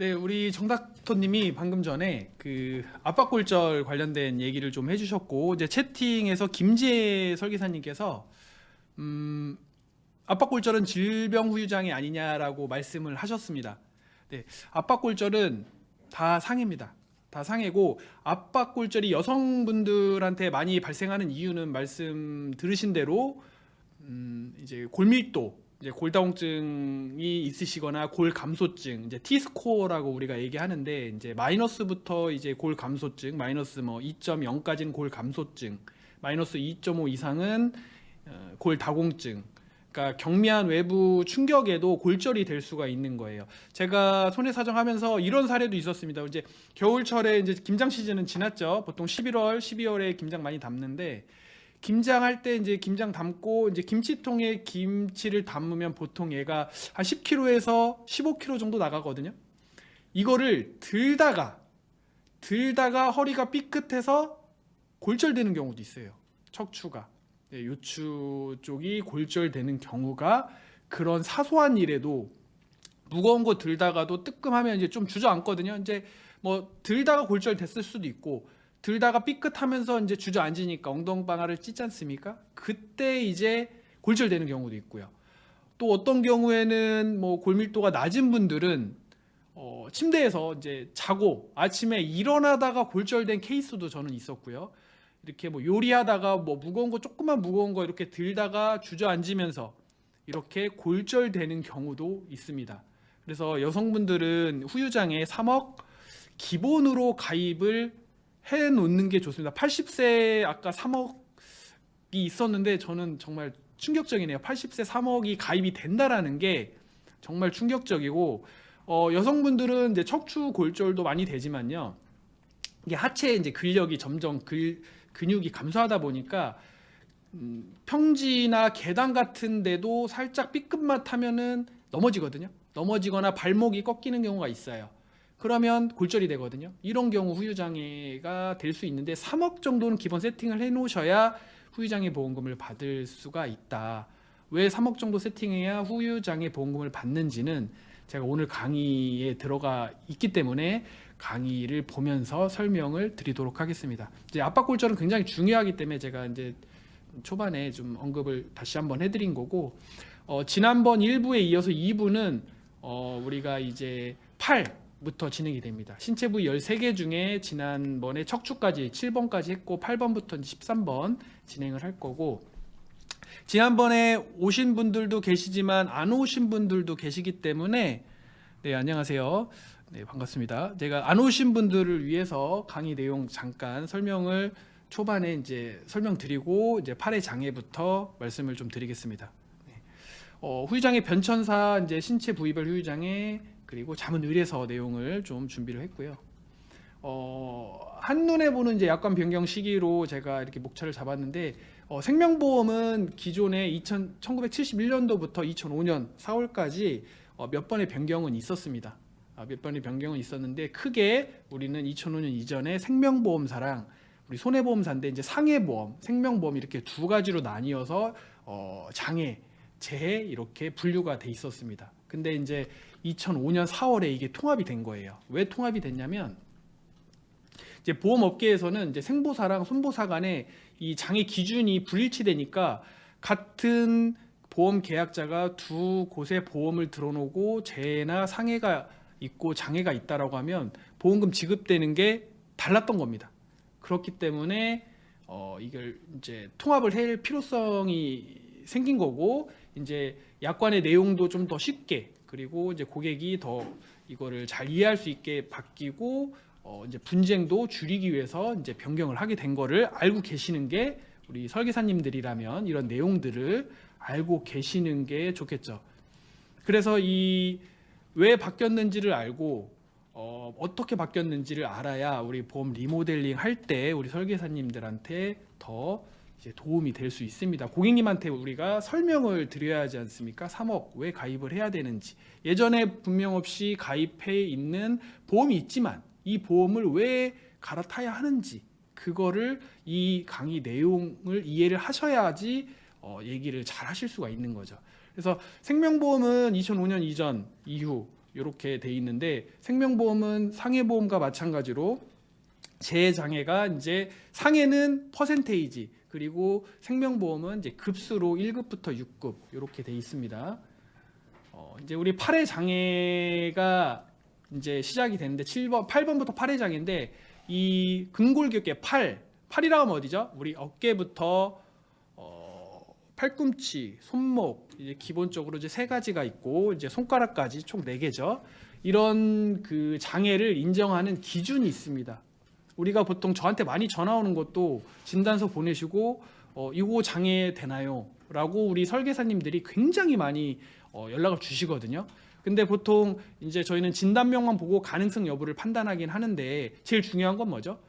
네, 우리 정닥터님이 방금 전에 그 압박골절 관련된 얘기를 좀 해주셨고, 이제 채팅에서 김지혜 설계사님께서 압박골절은 질병 후유장애 아니냐라고 말씀을 하셨습니다. 네, 압박골절은 다 상해입니다. 다 상해고, 압박골절이 여성분들한테 많이 발생하는 이유는 말씀 들으신 대로 이제 골밀도, 이제 골다공증이 있으시거나 골 감소증, 이제 T 스코어라고 우리가 얘기하는데, 이제 마이너스부터 이제 골 감소증, 마이너스 뭐 2.0까지는 골 감소증, 마이너스 2.5 이상은 골 다공증. 그러니까 경미한 외부 충격에도 골절이 될 수가 있는 거예요. 제가 손해 사정하면서 이런 사례도 있었습니다. 이제 겨울철에 이제 김장 시즌은 지났죠. 보통 11월, 12월에 김장 많이 담는데, 김장할 때 이제 김장 담고 이제 김치통에 김치를 담으면 보통 얘가 한 10kg에서 15kg 정도 나가거든요. 이거를 들다가 허리가 삐끗해서 골절되는 경우도 있어요. 척추가. 네, 요추 쪽이 골절되는 경우가, 그런 사소한 일에도 무거운 거 들다가도 뜨끔하면 이제 좀 주저앉거든요. 이제 뭐 들다가 골절됐을 수도 있고, 들다가 삐끗하면서 이제 주저앉으니까 엉덩방아를 찢지 않습니까? 그때 이제 골절되는 경우도 있고요. 또 어떤 경우에는 뭐 골밀도가 낮은 분들은 침대에서 이제 자고 아침에 일어나다가 골절된 케이스도 저는 있었고요. 이렇게 뭐 요리하다가 뭐 조금만 무거운 거 이렇게 들다가 주저앉으면서 이렇게 골절되는 경우도 있습니다. 그래서 여성분들은 후유장애 3억 기본으로 가입을 해 놓는 게 좋습니다. 80세 아까 3억이 있었는데 저는 정말 충격적이네요. 80세 3억이 가입이 된다라는 게 정말 충격적이고, 여성분들은 이제 척추 골절도 많이 되지만요. 이게 하체의 이제 근력이 점점 근육이 감소하다 보니까 평지나 계단 같은 데도 살짝 삐끗만 하면은 넘어지거든요. 넘어지거나 발목이 꺾이는 경우가 있어요. 그러면 골절이 되거든요. 이런 경우 후유장애가 될 수 있는데 3억 정도는 기본 세팅을 해 놓으셔야 후유장애 보험금을 받을 수가 있다. 왜 3억 정도 세팅해야 후유장애 보험금을 받는지는 제가 오늘 강의에 들어가 있기 때문에 강의를 보면서 설명을 드리도록 하겠습니다. 이제 압박골절은 굉장히 중요하기 때문에 제가 이제 초반에 좀 언급을 다시 한번 해드린 거고, 지난번 1부에 이어서 2부는 우리가 이제 팔부터 진행이 됩니다. 신체 부위 13개 중에 지난번에 척추까지 7번까지 했고 8번부터 13번 진행을 할 거고, 지난번에 오신 분들도 계시지만 안 오신 분들도 계시기 때문에, 네, 안녕하세요. 네, 반갑습니다. 제가 안 오신 분들을 위해서 강의 내용 잠깐 설명을 초반에 이제 설명드리고 이제 팔의 장애부터 말씀을 좀 드리겠습니다. 네. 후유장애 변천사, 이제 신체 부위별 후유장애, 그리고 잠은 의례서 내용을 좀 준비를 했고요. 한눈에 보는 이제 약관 변경 시기로 제가 이렇게 목차를 잡았는데, 생명보험은 기존에 1971년도부터 2005년 4월까지 몇 번의 변경은 있었습니다. 몇 번의 변경은 있었는데, 크게 우리는 2005년 이전에 생명보험사랑 우리 손해보험사인데 이제 상해보험, 생명보험 이렇게 두 가지로 나뉘어서 장애, 재해 이렇게 분류가 돼 있었습니다. 근데 이제 2005년 4월에 이게 통합이 된 거예요. 왜 통합이 됐냐면, 이제 보험업계에서는 이제 생보사랑 손보사 간에 이 장애 기준이 불일치되니까, 같은 보험 계약자가 두 곳에 보험을 들어놓고 재해나 상해가 있고 장애가 있다라고 하면 보험금 지급되는 게 달랐던 겁니다. 그렇기 때문에 이걸 이제 통합을 할 필요성이 생긴 거고, 이제 약관의 내용도 좀 더 쉽게, 그리고 이제 고객이 더 이거를 잘 이해할 수 있게 바뀌고, 이제 분쟁도 줄이기 위해서 이제 변경을 하게 된 거를 알고 계시는 게, 우리 설계사님들이라면 이런 내용들을 알고 계시는 게 좋겠죠. 그래서 왜 바뀌었는지를 알고 어떻게 바뀌었는지를 알아야 우리 보험 리모델링 할 때 우리 설계사님들한테 더 이제 도움이 될 수 있습니다. 고객님한테 우리가 설명을 드려야 하지 않습니까? 3억 왜 가입을 해야 되는지, 예전에 분명 없이 가입해 있는 보험이 있지만 이 보험을 왜 갈아타야 하는지, 그거를 이 강의 내용을 이해를 하셔야지 얘기를 잘 하실 수가 있는 거죠. 그래서 생명보험은 2005년 이전 이후 이렇게 돼 있는데 생명보험은 상해보험과 마찬가지로 재장애가 이제 상해는 퍼센테이지 그리고 생명보험은 이제 급수로 1급부터 6급 이렇게 돼 있습니다. 이제 우리 팔의 장애가 이제 시작이 됐는데 8번부터 팔의 장애인데 이 근골격계 팔이라고 하면 어디죠? 우리 어깨부터 팔꿈치, 손목 이제 기본적으로 이제 세 가지가 있고 이제 손가락까지 총 4개죠. 이런 그 장애를 인정하는 기준이 있습니다. 우리가 보통 저한테 많이 전화 오는 것도 진단서 보내시고 이거 장애 되나요? 라고 우리 설계사님들이 굉장히 많이 연락을 주시거든요. 근데 보통 이제 저희는 진단명만 보고 가능성 여부를 판단하긴 하는데 제일 중요한 건 뭐죠?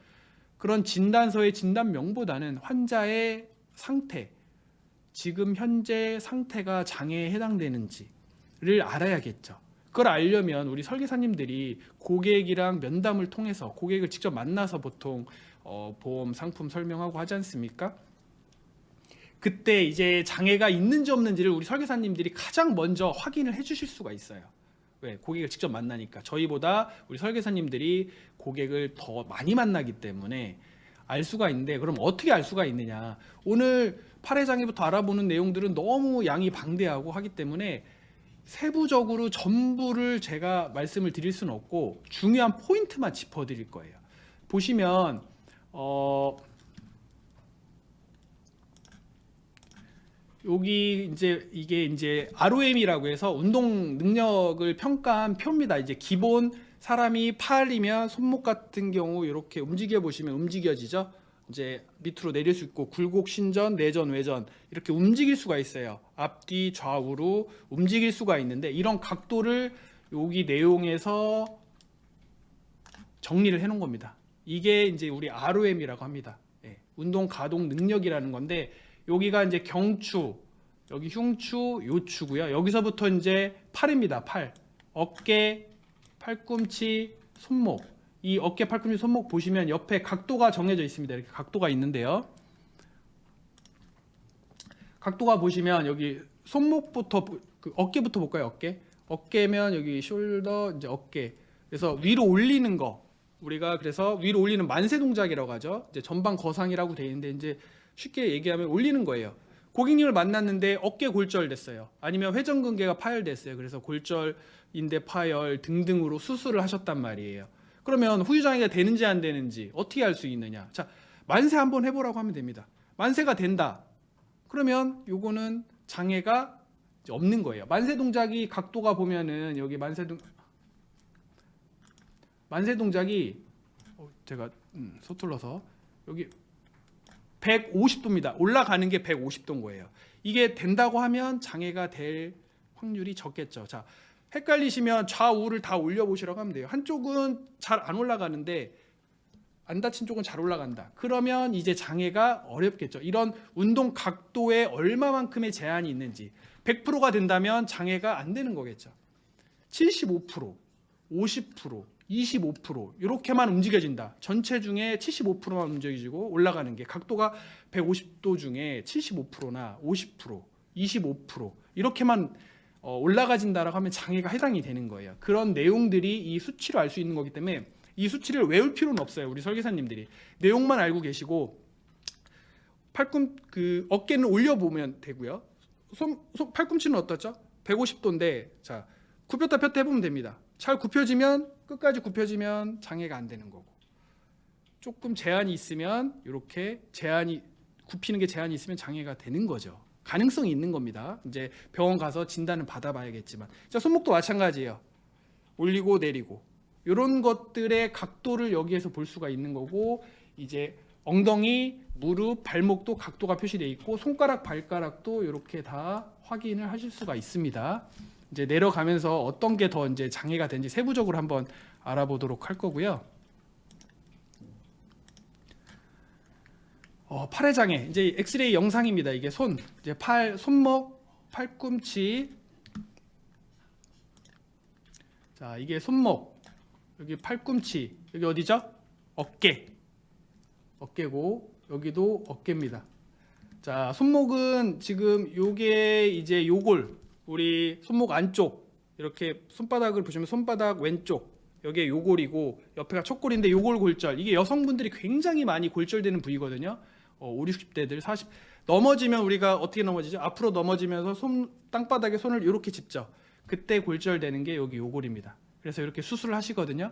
그런 진단서의 진단명보다는 환자의 상태, 지금 현재 상태가 장애에 해당되는지를 알아야겠죠. 그걸 알려면 우리 설계사님들이 고객이랑 면담을 통해서 고객을 직접 만나서 보통 보험 상품 설명하고 하지 않습니까? 그때 이제 장애가 있는지 없는지를 우리 설계사님들이 가장 먼저 확인을 해주실 수가 있어요. 왜? 고객을 직접 만나니까. 저희보다 우리 설계사님들이 고객을 더 많이 만나기 때문에 알 수가 있는데, 그럼 어떻게 알 수가 있느냐? 오늘 팔의 장애부터 알아보는 내용들은 너무 양이 방대하고 하기 때문에 세부적으로 전부를 제가 말씀을 드릴 수는 없고 중요한 포인트만 짚어드릴 거예요. 보시면 여기 이제 이게 이제 ROM이라고 해서 운동 능력을 평가한 표입니다. 이제 기본 사람이 팔이면 손목 같은 경우 이렇게 움직여 보시면 움직여지죠. 이제 밑으로 내릴 수 있고 굴곡, 신전, 내전, 외전 이렇게 움직일 수가 있어요. 앞뒤 좌우로 움직일 수가 있는데 이런 각도를 여기 내용에서 정리를 해놓은 겁니다. 이게 이제 우리 ROM이라고 합니다. 예, 운동 가동 능력이라는 건데 여기가 이제 경추, 여기 흉추, 요추고요. 여기서부터 이제 팔입니다. 팔, 어깨, 팔꿈치, 손목. 이 어깨, 팔꿈치, 손목 보시면 옆에 각도가 정해져 있습니다. 이렇게 각도가 있는데요. 각도가 보시면 여기 손목부터 어깨부터 볼까요? 어깨면 여기 숄더, 이제 어깨. 그래서 위로 올리는 거. 우리가 그래서 위로 올리는 만세 동작이라고 하죠. 이제 전방 거상이라고 돼 있는데 이제 쉽게 얘기하면 올리는 거예요. 고객님을 만났는데 어깨 골절 됐어요. 아니면 회전근개가 파열됐어요. 그래서 골절, 인대 파열 등등으로 수술을 하셨단 말이에요. 그러면 후유장애가 되는지 안 되는지 어떻게 알 수 있느냐? 자, 만세 한번 해보라고 하면 됩니다. 만세가 된다. 그러면 요거는 장애가 없는 거예요. 만세 동작이 각도가 보면은 여기 만세 동작이 제가 서툴러서 여기 150도입니다. 올라가는 게 150도인 거예요. 이게 된다고 하면 장애가 될 확률이 적겠죠. 자, 헷갈리시면 좌우를 다 올려보시라고 하면 돼요. 한쪽은 잘 안 올라가는데 안 다친 쪽은 잘 올라간다. 그러면 이제 장애가 어렵겠죠. 이런 운동 각도에 얼마만큼의 제한이 있는지 100%가 된다면 장애가 안 되는 거겠죠. 75%, 50%, 25% 이렇게만 움직여진다. 전체 중에 75%만 움직여지고 올라가는 게 각도가 150도 중에 75%나 50%, 25% 이렇게만 올라가진다라고 하면 장애가 해당이 되는 거예요. 그런 내용들이 이 수치로 알 수 있는 거기 때문에 이 수치를 외울 필요는 없어요. 우리 설계사님들이 내용만 알고 계시고 어깨는 올려보면 되고요. 팔꿈치는 어떻죠? 150도인데 자 굽혔다 폈다 해보면 됩니다. 잘 굽혀지면 끝까지 굽혀지면 장애가 안 되는 거고 조금 제한이 있으면 이렇게 굽히는 게 제한이 있으면 장애가 되는 거죠. 가능성이 있는 겁니다. 이제 병원 가서 진단을 받아봐야겠지만 자 손목도 마찬가지예요. 올리고 내리고 이런 것들의 각도를 여기에서 볼 수가 있는 거고 이제 엉덩이, 무릎, 발목도 각도가 표시되어 있고 손가락, 발가락도 이렇게 다 확인을 하실 수가 있습니다. 이제 내려가면서 어떤 게 더 이제 장애가 되는지 세부적으로 한번 알아보도록 할 거고요. 팔의 장애 이제 엑스레이 영상입니다. 이게 이제 손목, 팔꿈치. 자, 이게 손목, 여기 팔꿈치, 여기 어디죠? 어깨고 여기도 어깨입니다. 자, 손목은 지금 요게 이제 요골 우리 손목 안쪽 이렇게 손바닥을 보시면 손바닥 왼쪽 여기에 요골이고 옆에가 척골인데 요골 골절, 이게 여성분들이 굉장히 많이 골절되는 부위거든요. 5, 60대들 40 넘어지면 우리가 어떻게 넘어지죠? 앞으로 넘어지면서 땅바닥에 손을 이렇게 짚죠. 그때 골절되는 게 여기 요골입니다. 그래서 이렇게 수술을 하시거든요.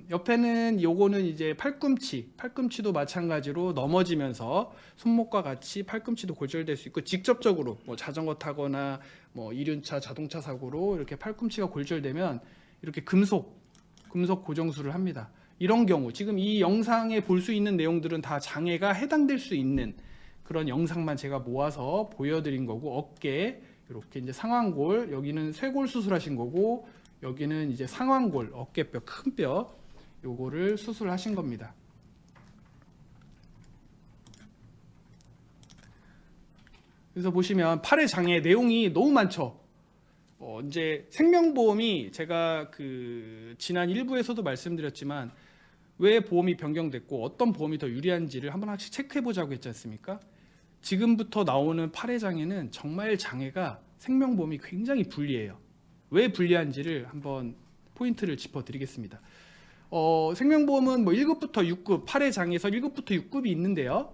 옆에는 요거는 이제 팔꿈치도 마찬가지로 넘어지면서 손목과 같이 팔꿈치도 골절될 수 있고, 직접적으로 뭐 자전거 타거나 뭐 이륜차 자동차 사고로 이렇게 팔꿈치가 골절되면 이렇게 금속 고정술을 합니다. 이런 경우 지금 이 영상에 볼 수 있는 내용들은 다 장애가 해당될 수 있는 그런 영상만 제가 모아서 보여드린 거고, 어깨 이렇게 이제 상완골, 여기는 쇄골 수술하신 거고, 여기는 이제 상완골, 어깨뼈, 큰 뼈, 요거를 수술하신 겁니다. 그래서 보시면 팔의 장애 내용이 너무 많죠. 이제 생명보험이 제가 그 지난 1부에서도 말씀드렸지만 왜 보험이 변경됐고 어떤 보험이 더 유리한지를 한 번씩 체크해 보자고 했지 않습니까? 지금부터 나오는 팔의 장애는 정말 장애가 생명보험이 굉장히 불리해요. 왜 불리한지를 한번 포인트를 짚어드리겠습니다. 생명보험은 뭐 1급부터 6급, 팔의 장애에서 1급부터 6급이 있는데요.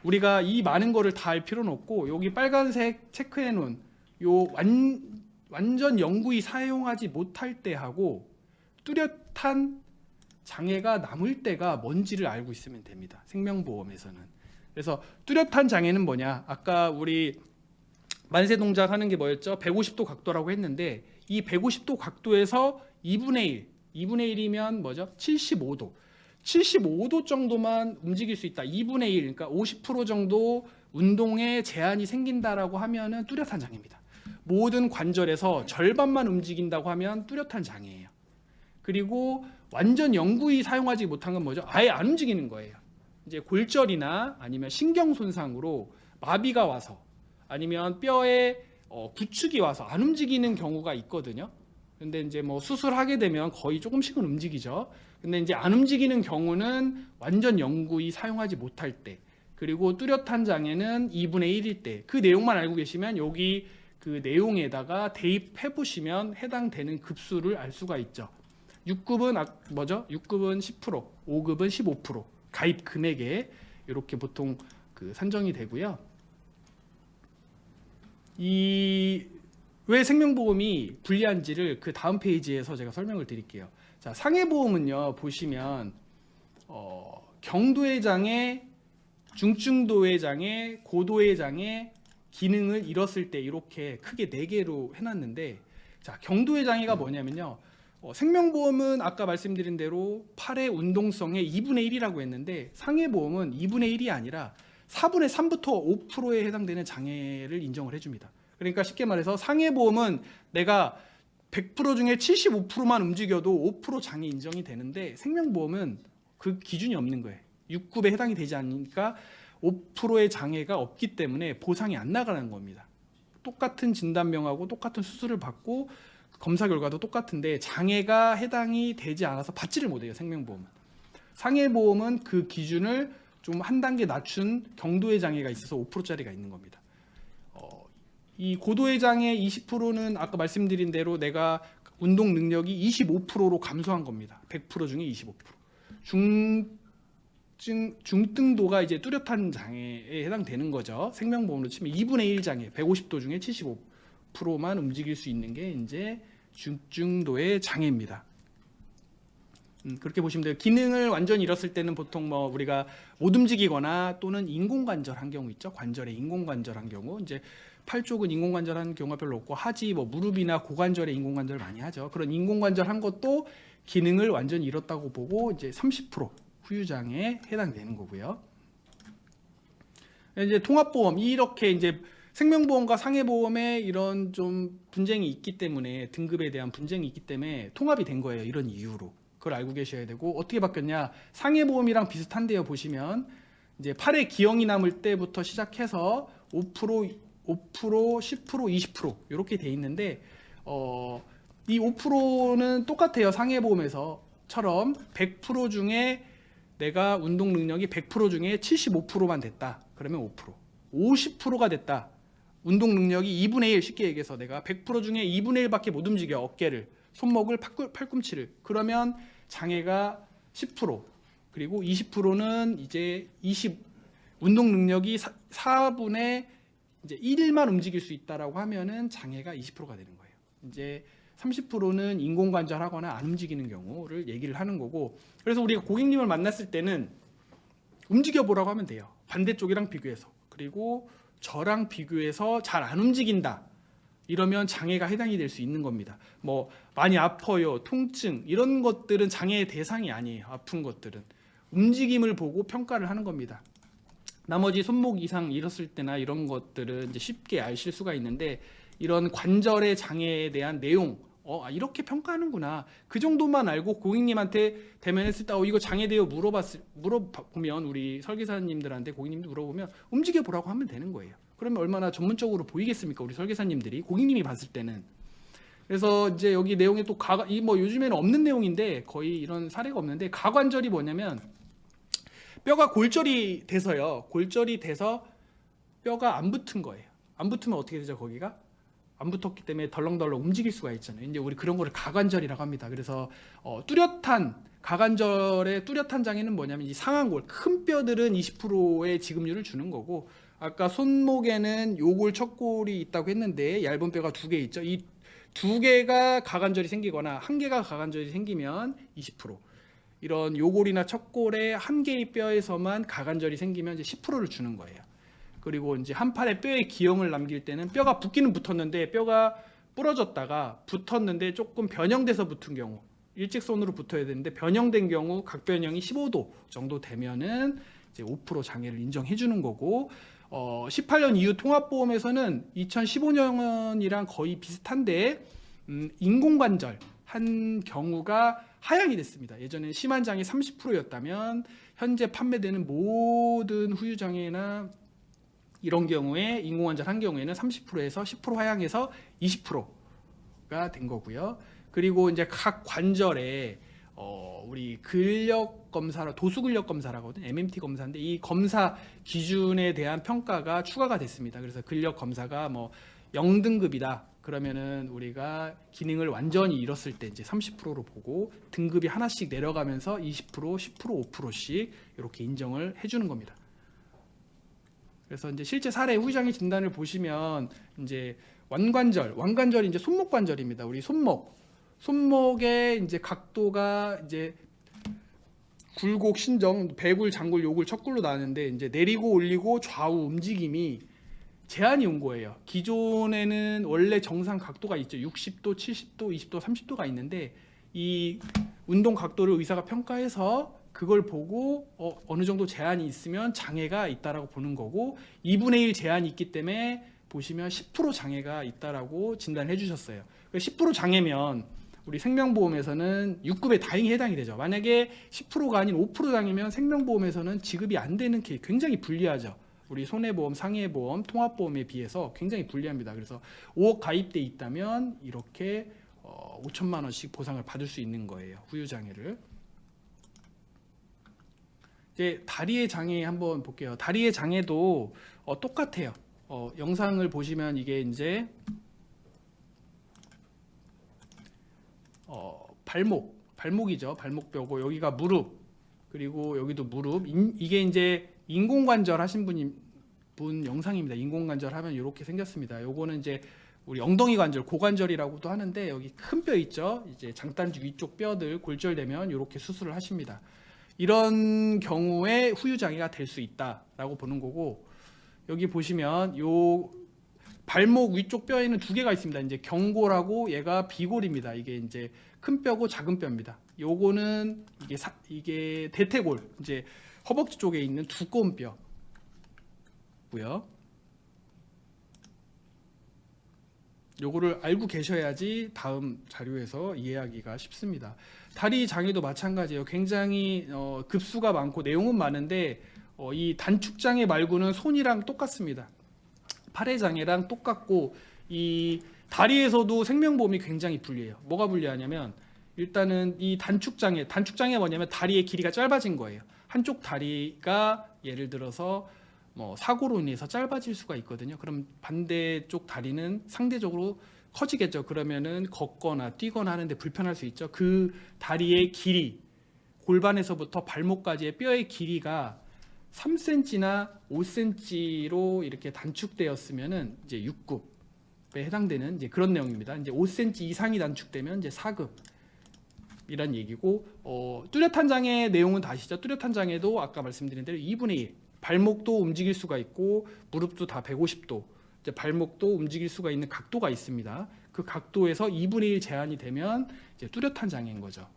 우리가 이 많은 거를 다 알 필요는 없고, 여기 빨간색 체크해 놓은 요 완전 영구히 사용하지 못할 때하고 뚜렷한 장애가 남을 때가 뭔지를 알고 있으면 됩니다. 생명보험에서는. 그래서 뚜렷한 장애는 뭐냐? 아까 우리 만세 동작 하는 게 뭐였죠? 150도 각도라고 했는데, 이 150도 각도에서 2분의 1이면 뭐죠? 75도. 75도 정도만 움직일 수 있다. 2분의 1, 그러니까 50% 정도 운동에 제한이 생긴다라고 하면은 뚜렷한 장애입니다. 모든 관절에서 절반만 움직인다고 하면 뚜렷한 장애예요. 그리고 완전 영구히 사용하지 못한 건 뭐죠? 아예 안 움직이는 거예요. 이제 골절이나 아니면 신경 손상으로 마비가 와서, 아니면 뼈에 구축이 와서 안 움직이는 경우가 있거든요. 근데 이제 뭐 수술하게 되면 거의 조금씩은 움직이죠. 근데 이제 안 움직이는 경우는 완전 영구히 사용하지 못할 때, 그리고 뚜렷한 장애는 2분의 1일 때, 그 내용만 알고 계시면 여기 그 내용에다가 대입해 보시면 해당되는 급수를 알 수가 있죠. 6급은 뭐죠? 6급은 10%, 5급은 15% 가입 금액에 이렇게 보통 그 산정이 되고요. 왜 생명보험이 불리한지를 그 다음 페이지에서 제가 설명을 드릴게요. 자, 상해보험은요, 보시면 경도의 장애, 중증도의 장애, 고도의 장애, 기능을 잃었을 때 이렇게 크게 4개로 해놨는데, 자, 경도의 장애가 뭐냐면요, 생명보험은 아까 말씀드린 대로 팔의 운동성의 2분의 1이라고 했는데, 상해보험은 2분의 1이 아니라 4분의 3부터 5%에 해당되는 장애를 인정을 해줍니다. 그러니까 쉽게 말해서 상해보험은 내가 100% 중에 75%만 움직여도 5% 장애 인정이 되는데, 생명보험은 그 기준이 없는 거예요. 6급에 해당이 되지 않으니까 5%의 장애가 없기 때문에 보상이 안 나가는 겁니다. 똑같은 진단명하고 똑같은 수술을 받고 검사 결과도 똑같은데 장애가 해당이 되지 않아서 받지를 못해요, 생명보험은. 상해보험은 그 기준을 좀 한 단계 낮춘 경도의 장애가 있어서 5%짜리가 있는 겁니다. 이 고도의 장애 20%는 아까 말씀드린 대로 내가 운동 능력이 25%로 감소한 겁니다. 100% 중에 25%. 중등도가 이제 뚜렷한 장애에 해당되는 거죠. 생명보험으로 치면 2분의 1 장애, 150도 중에 75%만 움직일 수 있는 게 이제 중증도의 장애입니다. 그렇게 보시면 돼요. 기능을 완전히 잃었을 때는 보통 뭐 우리가 못 움직이거나 또는 인공관절한 경우 있죠. 관절에 인공관절한 경우, 이제 팔 쪽은 인공관절한 경우가 별로 없고, 하지 뭐 무릎이나 고관절에 인공관절 많이 하죠. 그런 인공관절한 것도 기능을 완전히 잃었다고 보고 이제 30% 후유장애에 해당되는 거고요. 이제 통합보험, 이렇게 이제 생명보험과 상해보험에 이런 좀 분쟁이 있기 때문에, 등급에 대한 분쟁이 있기 때문에 통합이 된 거예요. 이런 이유로. 그걸 알고 계셔야 되고, 어떻게 바뀌었냐? 상해보험이랑 비슷한데요. 보시면 이제 팔에 기형이 남을 때부터 시작해서 5%, 10%, 20% 이렇게 돼 있는데, 이 5%는 똑같아요. 상해보험에서처럼 100% 중에 내가 운동 능력이 100% 중에 75%만 됐다. 그러면 5%. 50%가 됐다. 운동 능력이 2분의 1, 쉽게 얘기해서 내가 100% 중에 2분의 1밖에 못 움직여. 어깨를, 손목을, 팔꿈치를. 그러면 장애가 10%, 그리고 20%는 이제 운동 능력이 4분의 이제 1만 움직일 수 있다라고 하면은 장애가 20%가 되는 거예요. 이제 30%는 인공관절하거나 안 움직이는 경우를 얘기를 하는 거고, 그래서 우리가 고객님을 만났을 때는 움직여 보라고 하면 돼요. 반대쪽이랑 비교해서. 그리고 저랑 비교해서 잘 안 움직인다, 이러면 장애가 해당이 될 수 있는 겁니다. 뭐 많이 아파요, 통증, 이런 것들은 장애의 대상이 아니에요. 아픈 것들은 움직임을 보고 평가를 하는 겁니다. 나머지 손목 이상 잃었을 때나 이런 것들은 이제 쉽게 아실 수가 있는데, 이런 관절의 장애에 대한 내용, 이렇게 평가하는구나, 그 정도만 알고 고객님한테 대면했을 때 이거 장애돼요 물어보면, 우리 설계사님들한테 고객님도 물어보면 움직여 보라고 하면 되는 거예요. 그러면 얼마나 전문적으로 보이겠습니까, 우리 설계사님들이 고객님이 봤을 때는. 그래서 이제 여기 내용에 또 뭐 요즘에는 없는 내용인데, 거의 이런 사례가 없는데, 가관절이 뭐냐면 뼈가 골절이 돼서요. 골절이 돼서 뼈가 안 붙은 거예요. 안 붙으면 어떻게 되죠? 거기가 안 붙었기 때문에 덜렁덜렁 움직일 수가 있잖아요. 이제 우리 그런 거를 가관절이라고 합니다. 그래서 뚜렷한 가관절의 뚜렷한 장애는 뭐냐면 이 상완골, 큰 뼈들은 20%의 지급률을 주는 거고, 아까 손목에는 요골, 척골이 있다고 했는데 얇은 뼈가 2개 있죠. 이 2개가 가관절이 생기거나 1개가 가관절이 생기면 20%. 이런 요골이나 척골의 1개의 뼈에서만 가관절이 생기면 이제 10%를 주는 거예요. 그리고 이제 한 팔에 뼈의 기형을 남길 때는 뼈가 붙기는 붙었는데 뼈가 부러졌다가 붙었는데 조금 변형돼서 붙은 경우, 일직선으로 붙어야 되는데 변형된 경우, 각변형이 15도 정도 되면은 이제 5% 장애를 인정해 주는 거고, 18년 이후 통합보험에서는 2015년이랑 거의 비슷한데 인공관절 한 경우가 하향이 됐습니다. 예전에 심한 장애 30%였다면 현재 판매되는 모든 후유장애나 이런 경우에 인공관절 한 경우에는 30%에서 10% 하향해서 20%가 된 거고요. 그리고 이제 각 관절에 우리 근력 검사, 도수 근력 검사라고 하거든요. MMT 검사인데 이 검사 기준에 대한 평가가 추가가 됐습니다. 그래서 근력 검사가 뭐 0등급이다. 그러면은 우리가 기능을 완전히 잃었을 때 이제 30%로 보고, 등급이 하나씩 내려가면서 20%, 10%, 5%씩 이렇게 인정을 해주는 겁니다. 그래서 이제 실제 사례 후유장애 진단을 보시면 이제 완관절이 이제 손목 관절입니다. 우리 손목의 이제 각도가 이제 굴곡, 신정, 배굴, 장굴, 요굴, 척굴로 나는데 이제 내리고 올리고 좌우 움직임이 제한이 온 거예요. 기존에는 원래 정상 각도가 있죠. 60도, 70도, 20도, 30도가 있는데 이 운동 각도를 의사가 평가해서 그걸 보고 어느 정도 제한이 있으면 장애가 있다라고 보는 거고, 2분의 1 제한이 있기 때문에 보시면 10% 장애가 있다라고 진단해 주셨어요. 10% 장애면 우리 생명보험에서는 6급에 다행히 해당이 되죠. 만약에 10%가 아닌 5% 장애면 생명보험에서는 지급이 안 되는 케이스, 굉장히 불리하죠. 우리 손해보험, 상해보험, 통합보험에 비해서 굉장히 불리합니다. 그래서 5억 가입돼 있다면 이렇게 5천만 원씩 보상을 받을 수 있는 거예요. 후유장애를. 이제 다리의 장애 한번 볼게요. 다리의 장애도 똑같아요. 영상을 보시면 이게 이제 발목이죠. 발목뼈고 여기가 무릎, 그리고 여기도 무릎. 이게 이제 인공관절 하신 분 영상입니다. 인공관절 하면 이렇게 생겼습니다. 요거는 이제 우리 엉덩이 관절, 고관절이라고도 하는데 여기 큰 뼈 있죠. 이제 장단지 위쪽 뼈들 골절되면 이렇게 수술을 하십니다. 이런 경우에 후유장애가 될 수 있다라고 보는 거고, 여기 보시면 요 발목 위쪽 뼈에는 2개가 있습니다. 이제 경골하고 얘가 비골입니다. 이게 이제 큰 뼈고 작은 뼈입니다. 요거는 이게 대퇴골, 이제 허벅지 쪽에 있는 두꺼운 뼈고요. 요거를 알고 계셔야지 다음 자료에서 이해하기가 쉽습니다. 다리 장애도 마찬가지예요. 굉장히 급수가 많고 내용은 많은데 이 단축 장애 말고는 손이랑 똑같습니다. 팔의 장애랑 똑같고, 이 다리에서도 생명보험이 굉장히 불리해요. 뭐가 불리하냐면 일단은 이 단축 장애 뭐냐면 다리의 길이가 짧아진 거예요. 한쪽 다리가 예를 들어서 사고로 인해서 짧아질 수가 있거든요. 그럼 반대쪽 다리는 상대적으로 커지겠죠. 그러면은 걷거나 뛰거나 하는데 불편할 수 있죠. 그 다리의 길이, 골반에서부터 발목까지의 뼈의 길이가 3cm나 5cm로 이렇게 단축되었으면은 이제 6급에 해당되는 이제 그런 내용입니다. 이제 5cm 이상이 단축되면 이제 4급. 이란 얘기고, 뚜렷한 장의 내용은 다 아시죠? 뚜렷한 장에도 아까 말씀드린 대로 2분의 1, 발목도 움직일 수가 있고 무릎도 다 150도, 이제 발목도 움직일 수가 있는 각도가 있습니다. 그 각도에서 2분의 1 제한이 되면 이제 뚜렷한 장애인 거죠.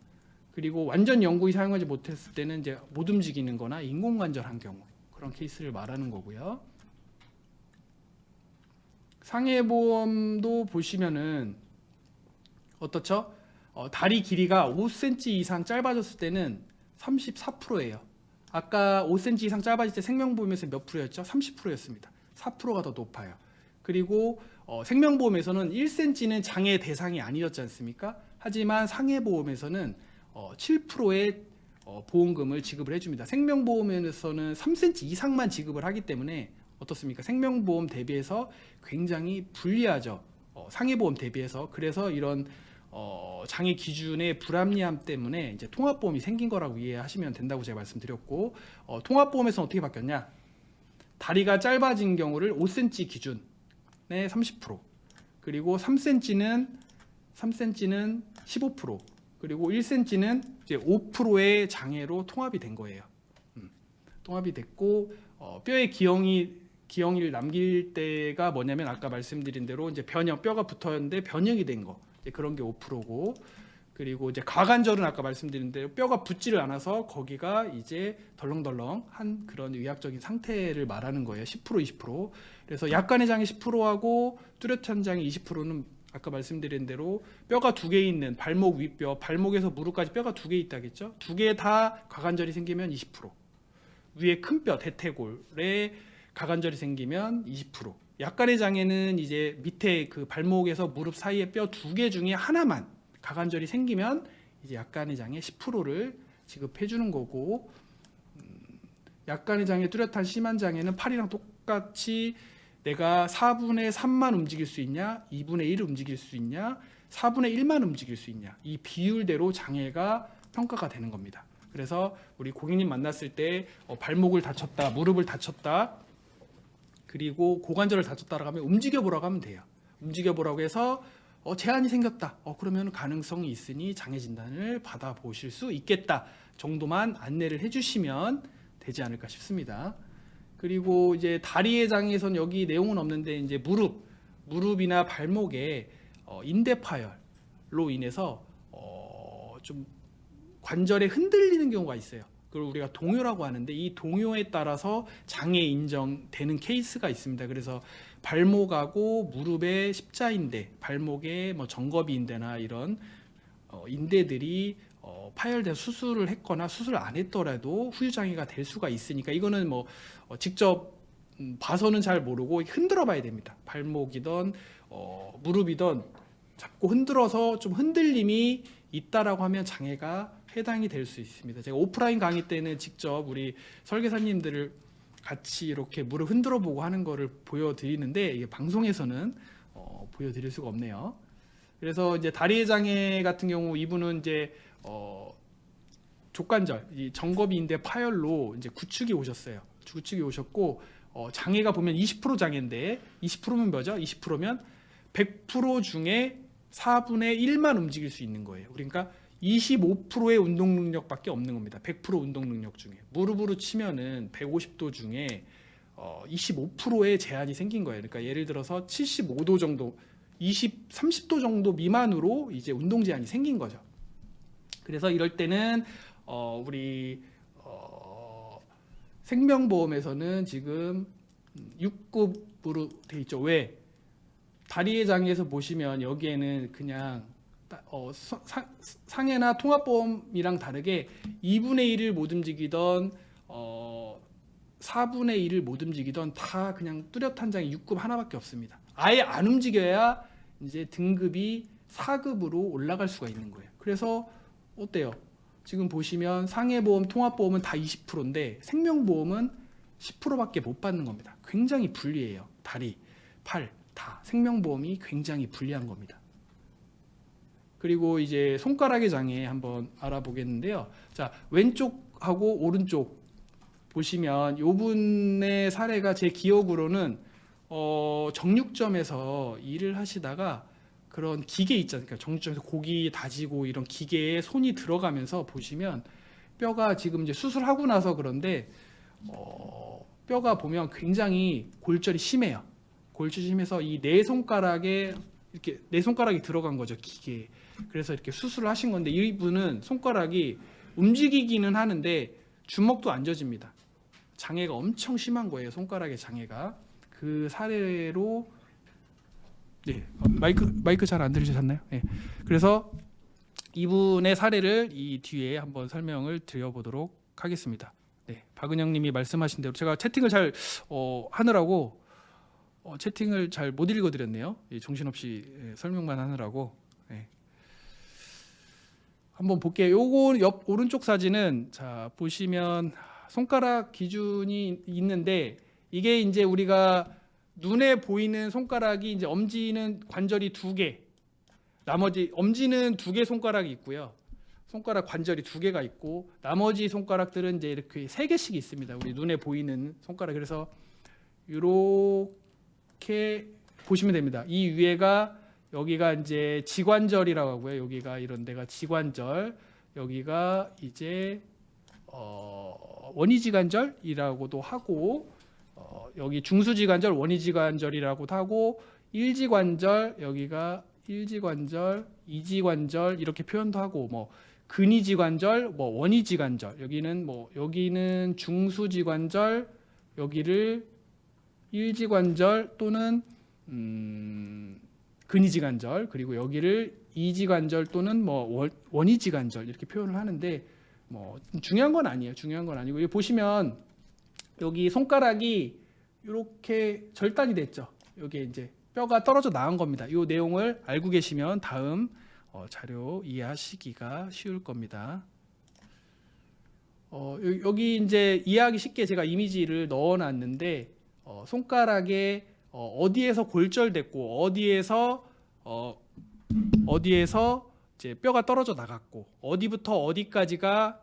그리고 완전 영구히 사용하지 못했을 때는 이제 못 움직이는 거나 인공관절한 경우, 그런 케이스를 말하는 거고요. 상해보험도 보시면은 어떻죠? 다리 길이가 5cm 이상 짧아졌을 때는 34%예요. 아까 5cm 이상 짧아질 때 생명보험에서 몇 프로였죠? 30%였습니다. 4%가 더 높아요. 그리고 생명보험에서는 1cm는 장애 대상이 아니었지 않습니까? 하지만 상해보험에서는 7%의 보험금을 지급을 해줍니다. 생명보험에서는 3cm 이상만 지급을 하기 때문에 어떻습니까? 생명보험 대비해서 굉장히 불리하죠. 상해보험 대비해서. 그래서 이런 장애 기준의 불합리함 때문에 이제 통합보험이 생긴 거라고 이해하시면 된다고 제가 말씀드렸고, 통합보험에서는 어떻게 바뀌었냐? 다리가 짧아진 경우를 5cm 기준에 30%, 그리고 3cm는 15%, 그리고 1cm는 이제 5%의 장애로 통합이 된 거예요. 통합이 됐고, 뼈의 기형을 남길 때가 뭐냐면 아까 말씀드린 대로 이제 뼈가 붙었는데 변형이 된 거. 그런 게 5%고, 그리고 이제 가관절은 아까 말씀드린 대로 뼈가 붙지를 않아서 거기가 이제 덜렁덜렁한 그런 의학적인 상태를 말하는 거예요. 10%, 20%. 그래서 약간의 장애 10%하고 뚜렷한 장애 20%는 아까 말씀드린 대로 뼈가 2개 있는 발목 윗뼈, 발목에서 무릎까지 뼈가 2개 있다겠죠. 2개 다 가관절이 생기면 20%. 위에 큰 뼈 대퇴골에 가관절이 생기면 20%. 약간의 장애는 이제 밑에 그 발목에서 무릎 사이에 뼈 2개 중에 하나만 가관절이 생기면 이제 약간의 장애 10%를 지급해 주는 거고, 약간의 장애 뚜렷한 심한 장애는 팔이랑 똑같이 내가 4분의 3만 움직일 수 있냐, 2분의 1 움직일 수 있냐, 4분의 1만 움직일 수 있냐, 이 비율대로 장애가 평가가 되는 겁니다. 그래서 우리 고객님 만났을 때 발목을 다쳤다, 무릎을 다쳤다, 그리고 고관절을 다쳤다라고 하면 움직여보라고 하면 돼요. 움직여보라고 해서 제한이 생겼다. 그러면 가능성이 있으니 장애 진단을 받아보실 수 있겠다 정도만 안내를 해주시면 되지 않을까 싶습니다. 그리고 이제 다리의 장애에선 여기 내용은 없는데 이제 무릎이나 발목에 인대 파열로 인해서 좀 관절에 흔들리는 경우가 있어요. 그걸 우리가 동요라고 하는데 이 동요에 따라서 장애 인정되는 케이스가 있습니다. 그래서 발목하고 무릎의 십자인대, 발목에 뭐 정거비인대나 이런 인대들이 파열돼서 수술을 했거나 수술 안 했더라도 후유장애가 될 수가 있으니까 이거는 뭐 직접 봐서는 잘 모르고 흔들어 봐야 됩니다. 발목이든 무릎이든 잡고 흔들어서 좀 흔들림이 있다라고 하면 장애가 해당이 될 수 있습니다. 제가 오프라인 강의 때는 직접 우리 설계사님들을 같이 이렇게 무릎 흔들어 보고 하는 거를 보여드리는데 이게 방송에서는 보여드릴 수가 없네요. 그래서 이제 다리의 장애 같은 경우 이분은 이제 족관절, 이 정거비인대 파열로 이제 구축이 오셨어요. 구축이 오셨고 장애가 보면 20% 장애인데 20%면 뭐죠? 20%면 100% 중에 4분의 1만 움직일 수 있는 거예요. 그러니까 25%의 운동 능력밖에 없는 겁니다. 100% 운동 능력 중에 무릎으로 치면은 150도 중에 25%의 제한이 생긴 거예요. 그러니까 예를 들어서 75도 정도, 30도 정도 미만으로 이제 운동 제한이 생긴 거죠. 그래서 이럴 때는 우리 생명보험에서는 지금 6급으로 돼 있죠. 왜? 다리의 장애에서 보시면 여기에는 그냥 상해나 통합보험이랑 다르게 2분의 1을 못 움직이던 4분의 1을 못 움직이던 다 그냥 뚜렷한 장애 6급 하나밖에 없습니다. 아예 안 움직여야 이제 등급이 4급으로 올라갈 수가 있는 거예요. 그래서 어때요? 지금 보시면 상해보험, 통합보험은 다 20%인데 생명보험은 10%밖에 못 받는 겁니다. 굉장히 불리해요. 다리, 팔 다 생명보험이 굉장히 불리한 겁니다. 그리고 이제 손가락의 장애 한번 알아보겠는데요. 자, 왼쪽하고 오른쪽 보시면 요 분의 사례가 제 기억으로는 정육점에서 일을 하시다가 그런 기계 있잖아요. 그러니까 정육점에서 고기 다지고 이런 기계에 손이 들어가면서 보시면 뼈가 지금 이제 수술하고 나서 그런데 뼈가 보면 굉장히 골절이 심해요. 골절이 심해서 이 네 손가락에 이렇게 네 손가락이 들어간 거죠, 기계에. 그래서 이렇게 수술을 하신 건데 이분은 손가락이 움직이기는 하는데 주먹도 안 져집니다. 장애가 엄청 심한 거예요, 손가락의 장애가. 그 사례로 네, 마이크 잘 안 들리셨나요? 네. 그래서 이분의 사례를 이 뒤에 한번 설명을 드려보도록 하겠습니다. 네, 박은영님이 말씀하신 대로 제가 채팅을 잘 하느라고 채팅을 잘 못 읽어드렸네요. 정신없이 설명만 하느라고. 네. 한번 볼게요. 요거 옆 오른쪽 사진은 자 보시면 손가락 기준이 있는데 이게 이제 우리가 눈에 보이는 손가락이 이제 엄지는 관절이 2개, 나머지 엄지는 2개 손가락이 있고요. 손가락 관절이 2개가 있고 나머지 손가락들은 이제 이렇게 3개씩 있습니다. 우리 눈에 보이는 손가락. 그래서 이렇게 보시면 됩니다. 이 위에가 여기가 이제 지관절이라고 하고요. 여기가 이런 데가 지관절, 여기가 이제 원위지관절이라고도 하고 여기 중수지관절, 원위지관절이라고도 하고 일지관절, 여기가 일지관절, 이지관절 이렇게 표현도 하고 뭐 근위지관절, 뭐 원위지관절, 여기는 중수지관절, 여기를 일지관절 또는 근위지관절, 그리고 여기를 이지관절 또는 뭐 원위지관절 이렇게 표현을 하는데 뭐 중요한 건 아니에요. 중요한 건 아니고 여기 보시면 여기 손가락이 이렇게 절단이 됐죠. 여기 이제 뼈가 떨어져 나간 겁니다. 이 내용을 알고 계시면 다음 자료 이해하시기가 쉬울 겁니다. 여기 이제 이해하기 쉽게 제가 이미지를 넣어놨는데 손가락에 어디에서 골절됐고 어디에서 이제 뼈가 떨어져 나갔고 어디부터 어디까지가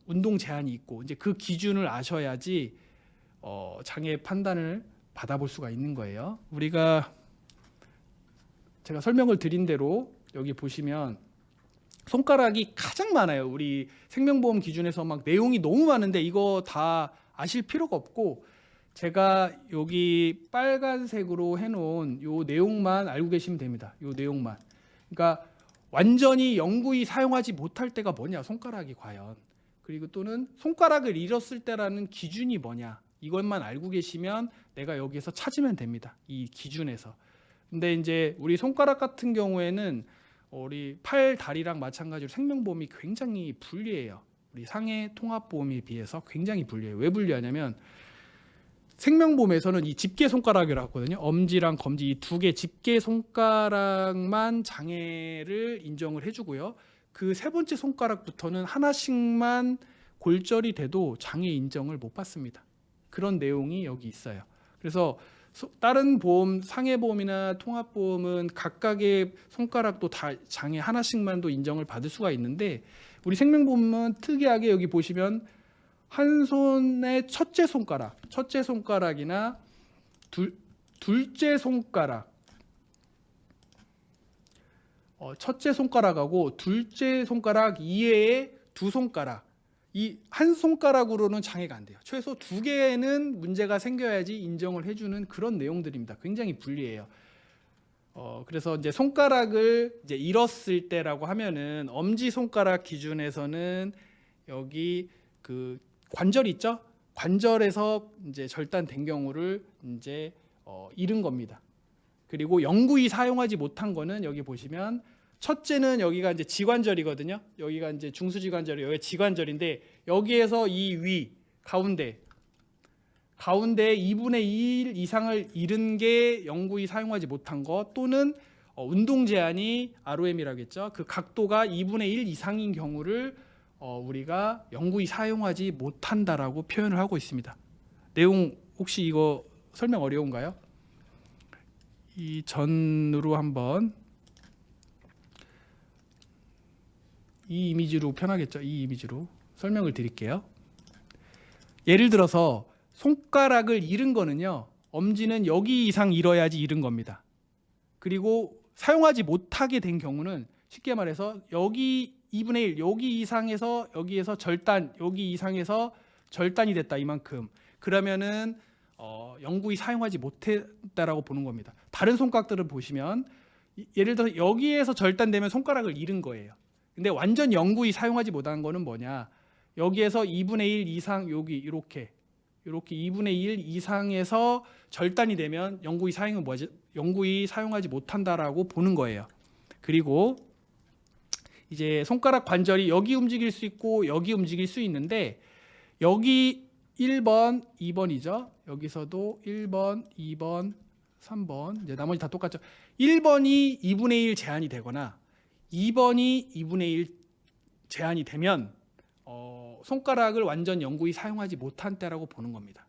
운동 제한이 있고 이제 그 기준을 아셔야지 장애 판단을 받아볼 수가 있는 거예요. 우리가 제가 설명을 드린 대로 여기 보시면 손가락이 가장 많아요. 우리 생명보험 기준에서 막 내용이 너무 많은데 이거 다 아실 필요가 없고 제가 여기 빨간색으로 해놓은 요 내용만 알고 계시면 됩니다. 요 내용만. 그러니까 완전히 영구히 사용하지 못할 때가 뭐냐, 손가락이 과연. 그리고 또는 손가락을 잃었을 때라는 기준이 뭐냐, 이것만 알고 계시면 내가 여기에서 찾으면 됩니다. 이 기준에서. 근데 이제 우리 손가락 같은 경우에는 우리 팔, 다리랑 마찬가지로 생명보험이 굉장히 불리해요. 우리 상해 통합보험에 비해서 굉장히 불리해요. 왜 불리하냐면 생명보험에서는 이 집게 손가락이라고 하거든요. 엄지랑 검지 이 2개 집게 손가락만 장애를 인정을 해주고요. 그 3번째 손가락부터는 하나씩만 골절이 돼도 장애 인정을 못 받습니다. 그런 내용이 여기 있어요. 그래서 다른 보험, 상해보험이나 통합보험은 각각의 손가락도 다 장애 하나씩만도 인정을 받을 수가 있는데 우리 생명보험은 특이하게 여기 보시면 한 손의 첫째 손가락이나 둘째 손가락, 첫째 손가락하고 둘째 손가락 이외의 2손가락, 이 한 손가락으로는 장애가 안 돼요. 최소 2개는 문제가 생겨야지 인정을 해주는 그런 내용들입니다. 굉장히 불리해요. 그래서 이제 손가락을 이제 잃었을 때라고 하면은 엄지 손가락 기준에서는 여기 그 관절 있죠? 관절에서 이제 절단된 경우를 이제 잃은 겁니다. 그리고 영구히 사용하지 못한 거는 여기 보시면 첫째는 여기가 이제 지관절이거든요. 여기가 이제 중수지관절이 여기가 지관절인데 여기에서 이 위 가운데 2분의 1 이상을 잃은 게 영구히 사용하지 못한 거 또는 운동 제한이 ROM이라고 했죠. 그 각도가 2분의 1 이상인 경우를 우리가 영구히 사용하지 못한다라고 표현을 하고 있습니다. 내용 혹시 이거 설명 어려운가요? 이 전으로 한번 이 이미지로 편하겠죠? 이 이미지로 설명을 드릴게요. 예를 들어서 손가락을 잃은 거는요. 엄지는 여기 이상 잃어야지 잃은 겁니다. 그리고 사용하지 못하게 된 경우는 쉽게 말해서 여기 2분의 1 여기 이상에서 여기에서 절단 여기 이상에서 절단이 됐다 이만큼 그러면은 영구히 사용하지 못했다라고 보는 겁니다. 다른 손가락들을 보시면 예를 들어 여기에서 절단되면 손가락을 잃은 거예요. 근데 완전 영구히 사용하지 못한 거는 뭐냐? 여기에서 2분의 1 이상 여기 이렇게 2분의 1 이상에서 절단이 되면 영구히 사용하지 못한다라고 보는 거예요. 그리고 이제 손가락 관절이 여기 움직일 수 있고 여기 움직일 수 있는데 여기 1번, 2번이죠. 여기서도 1번, 2번, 3번 이제 나머지 다 똑같죠. 1번이 2분의 1 제한이 되거나 2번이 2분의 1 제한이 되면 손가락을 완전 영구히 사용하지 못한 때라고 보는 겁니다.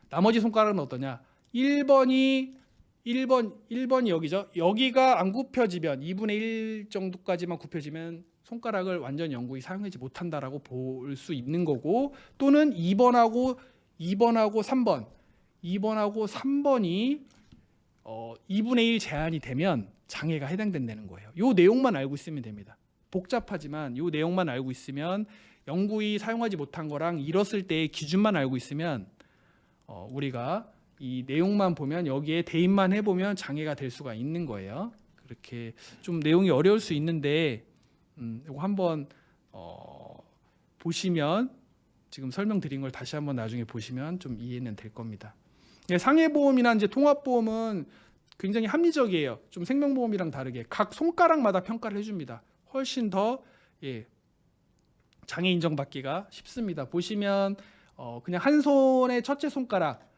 나머지 손가락은 어떠냐? 1번이 여기죠. 여기가 안 굽혀지면 2분의 1 정도까지만 굽혀지면 손가락을 완전 영구히 사용하지 못한다라고 볼 수 있는 거고 또는 2번하고 3번이 2분의 1 제한이 되면 장애가 해당된다는 거예요. 이 내용만 알고 있으면 됩니다. 복잡하지만 이 내용만 알고 있으면 영구히 사용하지 못한 거랑 잃었을 때의 기준만 알고 있으면 우리가 이 내용만 보면 여기에 대입만 해보면 장애가 될 수가 있는 거예요. 그렇게 좀 내용이 어려울 수 있는데 이거 한번 보시면 지금 설명드린 걸 다시 한번 나중에 보시면 좀 이해는 될 겁니다. 상해보험이나 이제 통합보험은 굉장히 합리적이에요. 좀 생명보험이랑 다르게 각 손가락마다 평가를 해줍니다. 훨씬 더 장애 인정받기가 쉽습니다. 보시면 그냥 한 손의 첫째 손가락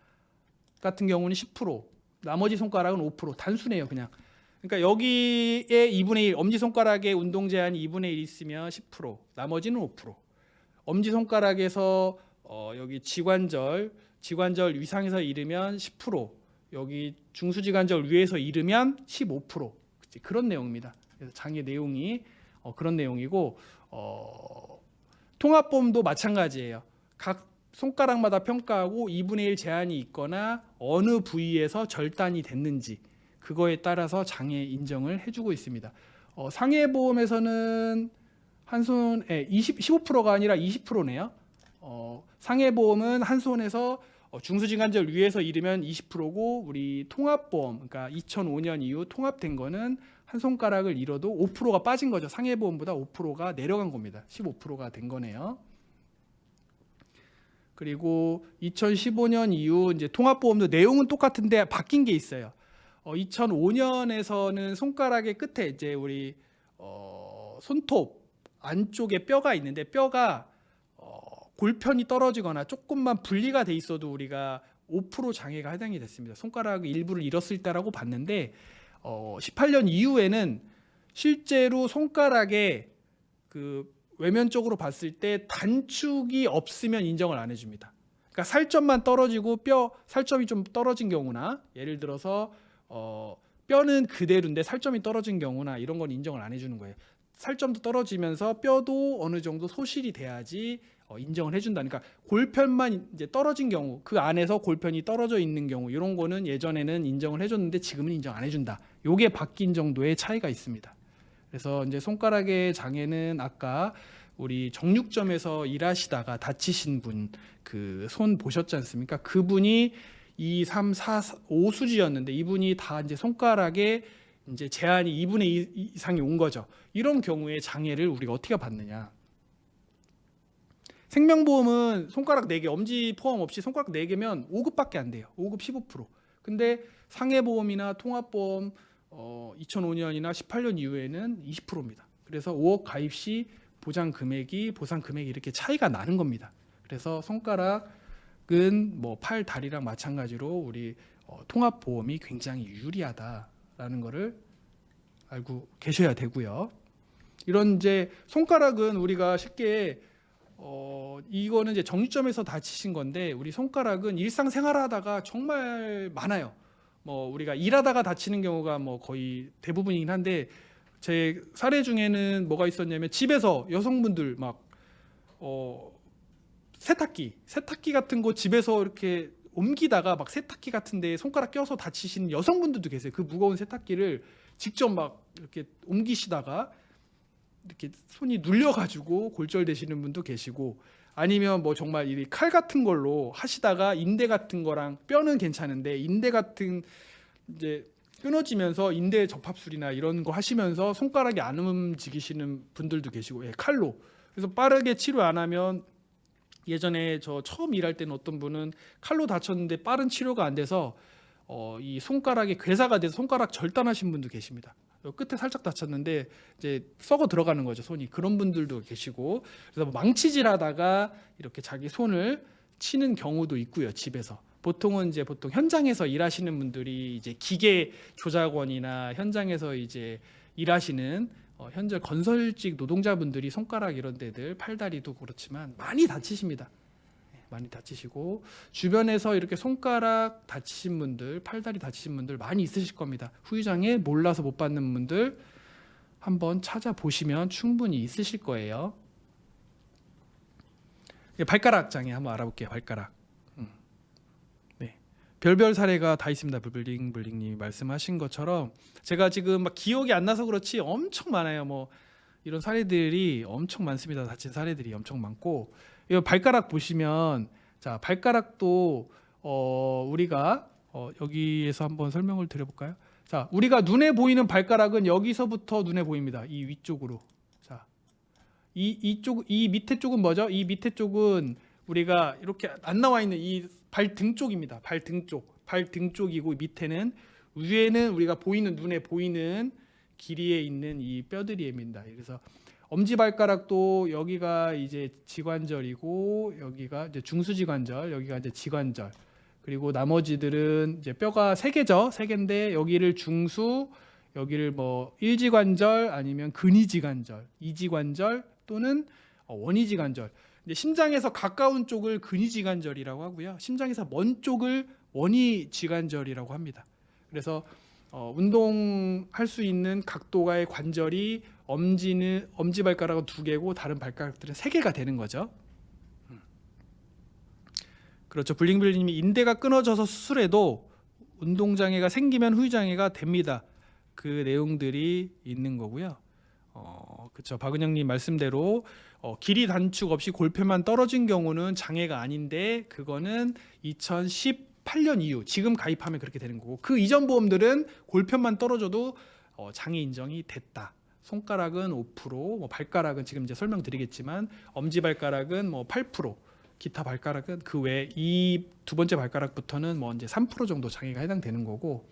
같은 경우는 10%, 나머지 손가락은 5%. 단순해요, 그냥. 그러니까 여기에 2분의 1, 엄지 손가락에 운동 제한이 2분의 1 있으면 10%, 나머지는 5%. 엄지 손가락에서 여기 지관절 위상에서 잃으면 10%, 여기 중수지관절 위에서 잃으면 15%. 그런 내용입니다. 그래서 장애 내용이 그런 내용이고 통합보험도 마찬가지예요. 각 손가락마다 평가하고 2분의 1 제한이 있거나 어느 부위에서 절단이 됐는지 그거에 따라서 장애 인정을 해주고 있습니다. 상해보험에서는 한 손에 15%가 아니라 20%네요. 상해보험은 한 손에서 중수지관절 위에서 잃으면 20%고 우리 통합보험, 그러니까 2005년 이후 통합된 거는 한 손가락을 잃어도 5%가 빠진 거죠. 상해보험보다 5%가 내려간 겁니다. 15%가 된 거네요. 그리고 2015년 이후 이제 통합보험도 내용은 똑같은데 바뀐 게 있어요. 2005년에서는 손가락의 끝에 이제 우리 손톱 안쪽에 뼈가 있는데 뼈가 골편이 떨어지거나 조금만 분리가 돼 있어도 우리가 5% 장애가 해당이 됐습니다. 손가락 일부를 잃었을 때라고 봤는데 18년 이후에는 실제로 손가락에 그 외면적으로 봤을 때 단축이 없으면 인정을 안 해줍니다. 그러니까 살점만 떨어지고 뼈 살점이 좀 떨어진 경우나 예를 들어서 뼈는 그대로인데 살점이 떨어진 경우나 이런 건 인정을 안 해주는 거예요. 살점도 떨어지면서 뼈도 어느 정도 소실이 돼야지 인정을 해준다. 그러니까 골편만 이제 떨어진 경우, 그 안에서 골편이 떨어져 있는 경우 이런 거는 예전에는 인정을 해줬는데 지금은 인정 안 해준다. 요게 바뀐 정도의 차이가 있습니다. 그래서 이제 손가락의 장애는 아까 우리 정육점에서 일하시다가 다치신 분 그 손 보셨지 않습니까? 그분이 2, 3, 4, 5 수지였는데 이분이 다 이제 손가락에 이제 제한이 2분의 2 이상이 온 거죠. 이런 경우에 장애를 우리가 어떻게 받느냐? 생명보험은 손가락 4개, 엄지 포함 없이 손가락 4개면 5급밖에 안 돼요. 5급 15%. 근데 상해보험이나 통합보험 2005년이나 18년 이후에는 20%입니다. 그래서 5억 가입 시 보상 금액이 이렇게 차이가 나는 겁니다. 그래서 손가락은 뭐 팔, 다리랑 마찬가지로 우리 통합보험이 굉장히 유리하다라는 거를 알고 계셔야 되고요. 이런 이제 손가락은 우리가 쉽게 이거는 이제 정육점에서 다치신 건데 우리 손가락은 일상생활하다가 정말 많아요. 뭐 우리가 일하다가 다치는 경우가 뭐 거의 대부분이긴 한데 제 사례 중에는 뭐가 있었냐면 집에서 여성분들 막 세탁기 같은 거 집에서 이렇게 옮기다가 막 세탁기 같은데 손가락 껴서 다치신 여성분들도 계세요. 그 무거운 세탁기를 직접 막 이렇게 옮기시다가 이렇게 손이 눌려가지고 골절되시는 분도 계시고, 아니면 뭐 정말 이 칼 같은 걸로 하시다가 인대 같은 거랑 뼈는 괜찮은데 인대 같은 이제 끊어지면서 인대 접합술이나 이런 거 하시면서 손가락이 안 움직이시는 분들도 계시고, 칼로. 그래서 빠르게 치료 안 하면, 예전에 저 처음 일할 때는 어떤 분은 칼로 다쳤는데 빠른 치료가 안 돼서 이 손가락에 괴사가 돼서 손가락 절단하신 분도 계십니다. 끝에 살짝 다쳤는데 이제 썩어 들어가는 거죠, 손이. 그런 분들도 계시고, 그래서 망치질하다가 이렇게 자기 손을 치는 경우도 있고요, 집에서. 보통은 이제 보통 현장에서 일하시는 분들이 이제 기계 조작원이나 현장에서 이제 일하시는 현재 건설직 노동자분들이 손가락 이런 데들, 팔다리도 그렇지만 많이 다치십니다. 많이 다치시고, 주변에서 이렇게 손가락 다치신 분들, 팔다리 다치신 분들 많이 있으실 겁니다. 후유장애 몰라서 못 받는 분들 한번 찾아보시면 충분히 있으실 거예요. 발가락 장애 한번 알아볼게요. 발가락. 네. 별별 사례가 다 있습니다. 블링블링님이 말씀하신 것처럼 제가 지금 막 기억이 안 나서 그렇지 엄청 많아요. 뭐 이런 사례들이 엄청 많습니다. 다친 사례들이 엄청 많고, 이 발가락 보시면, 자, 발가락도 우리가 여기에서 한번 설명을 드려볼까요? 자, 우리가 눈에 보이는 발가락은 여기서부터 눈에 보입니다. 이 위쪽으로. 자, 이 밑에 쪽은 뭐죠? 이 밑에 쪽은 우리가 이렇게 안 나와 있는 이 발등 쪽입니다. 발등 쪽이고, 밑에는, 위에는 우리가 보이는, 눈에 보이는 길이에 있는 이 뼈들이입니다. 그래서 엄지발가락도 여기가 이제 지관절이고, 여기가 이제 중수지관절, 여기가 이제 지관절. 그리고 나머지들은 이제 뼈가 세 개죠. 세 개인데 여기를 중수, 여기를 뭐 일지관절 아니면 근이지관절, 이지관절 또는 원이지관절. 이제 심장에서 가까운 쪽을 근이지관절이라고 하고요. 심장에서 먼 쪽을 원이지관절이라고 합니다. 그래서 운동할 수 있는 각도가의 관절이 엄지발가락은 2개고 다른 발가락들은 3개가 되는 거죠. 그렇죠. 블링블링님이 인대가 끊어져서 수술해도 운동장애가 생기면 후유장애가 됩니다. 그 내용들이 있는 거고요. 그렇죠. 박은영님 말씀대로 길이 단축 없이 골편만 떨어진 경우는 장애가 아닌데, 그거는 2018년 이후, 지금 가입하면 그렇게 되는 거고, 그 이전 보험들은 골편만 떨어져도 장애 인정이 됐다. 손가락은 5%, 뭐 발가락은 지금 이제 설명드리겠지만 엄지발가락은 뭐 8%, 기타 발가락은 그 외에 이 두 번째 발가락부터는 뭐 이제 3% 정도 장애가 해당되는 거고,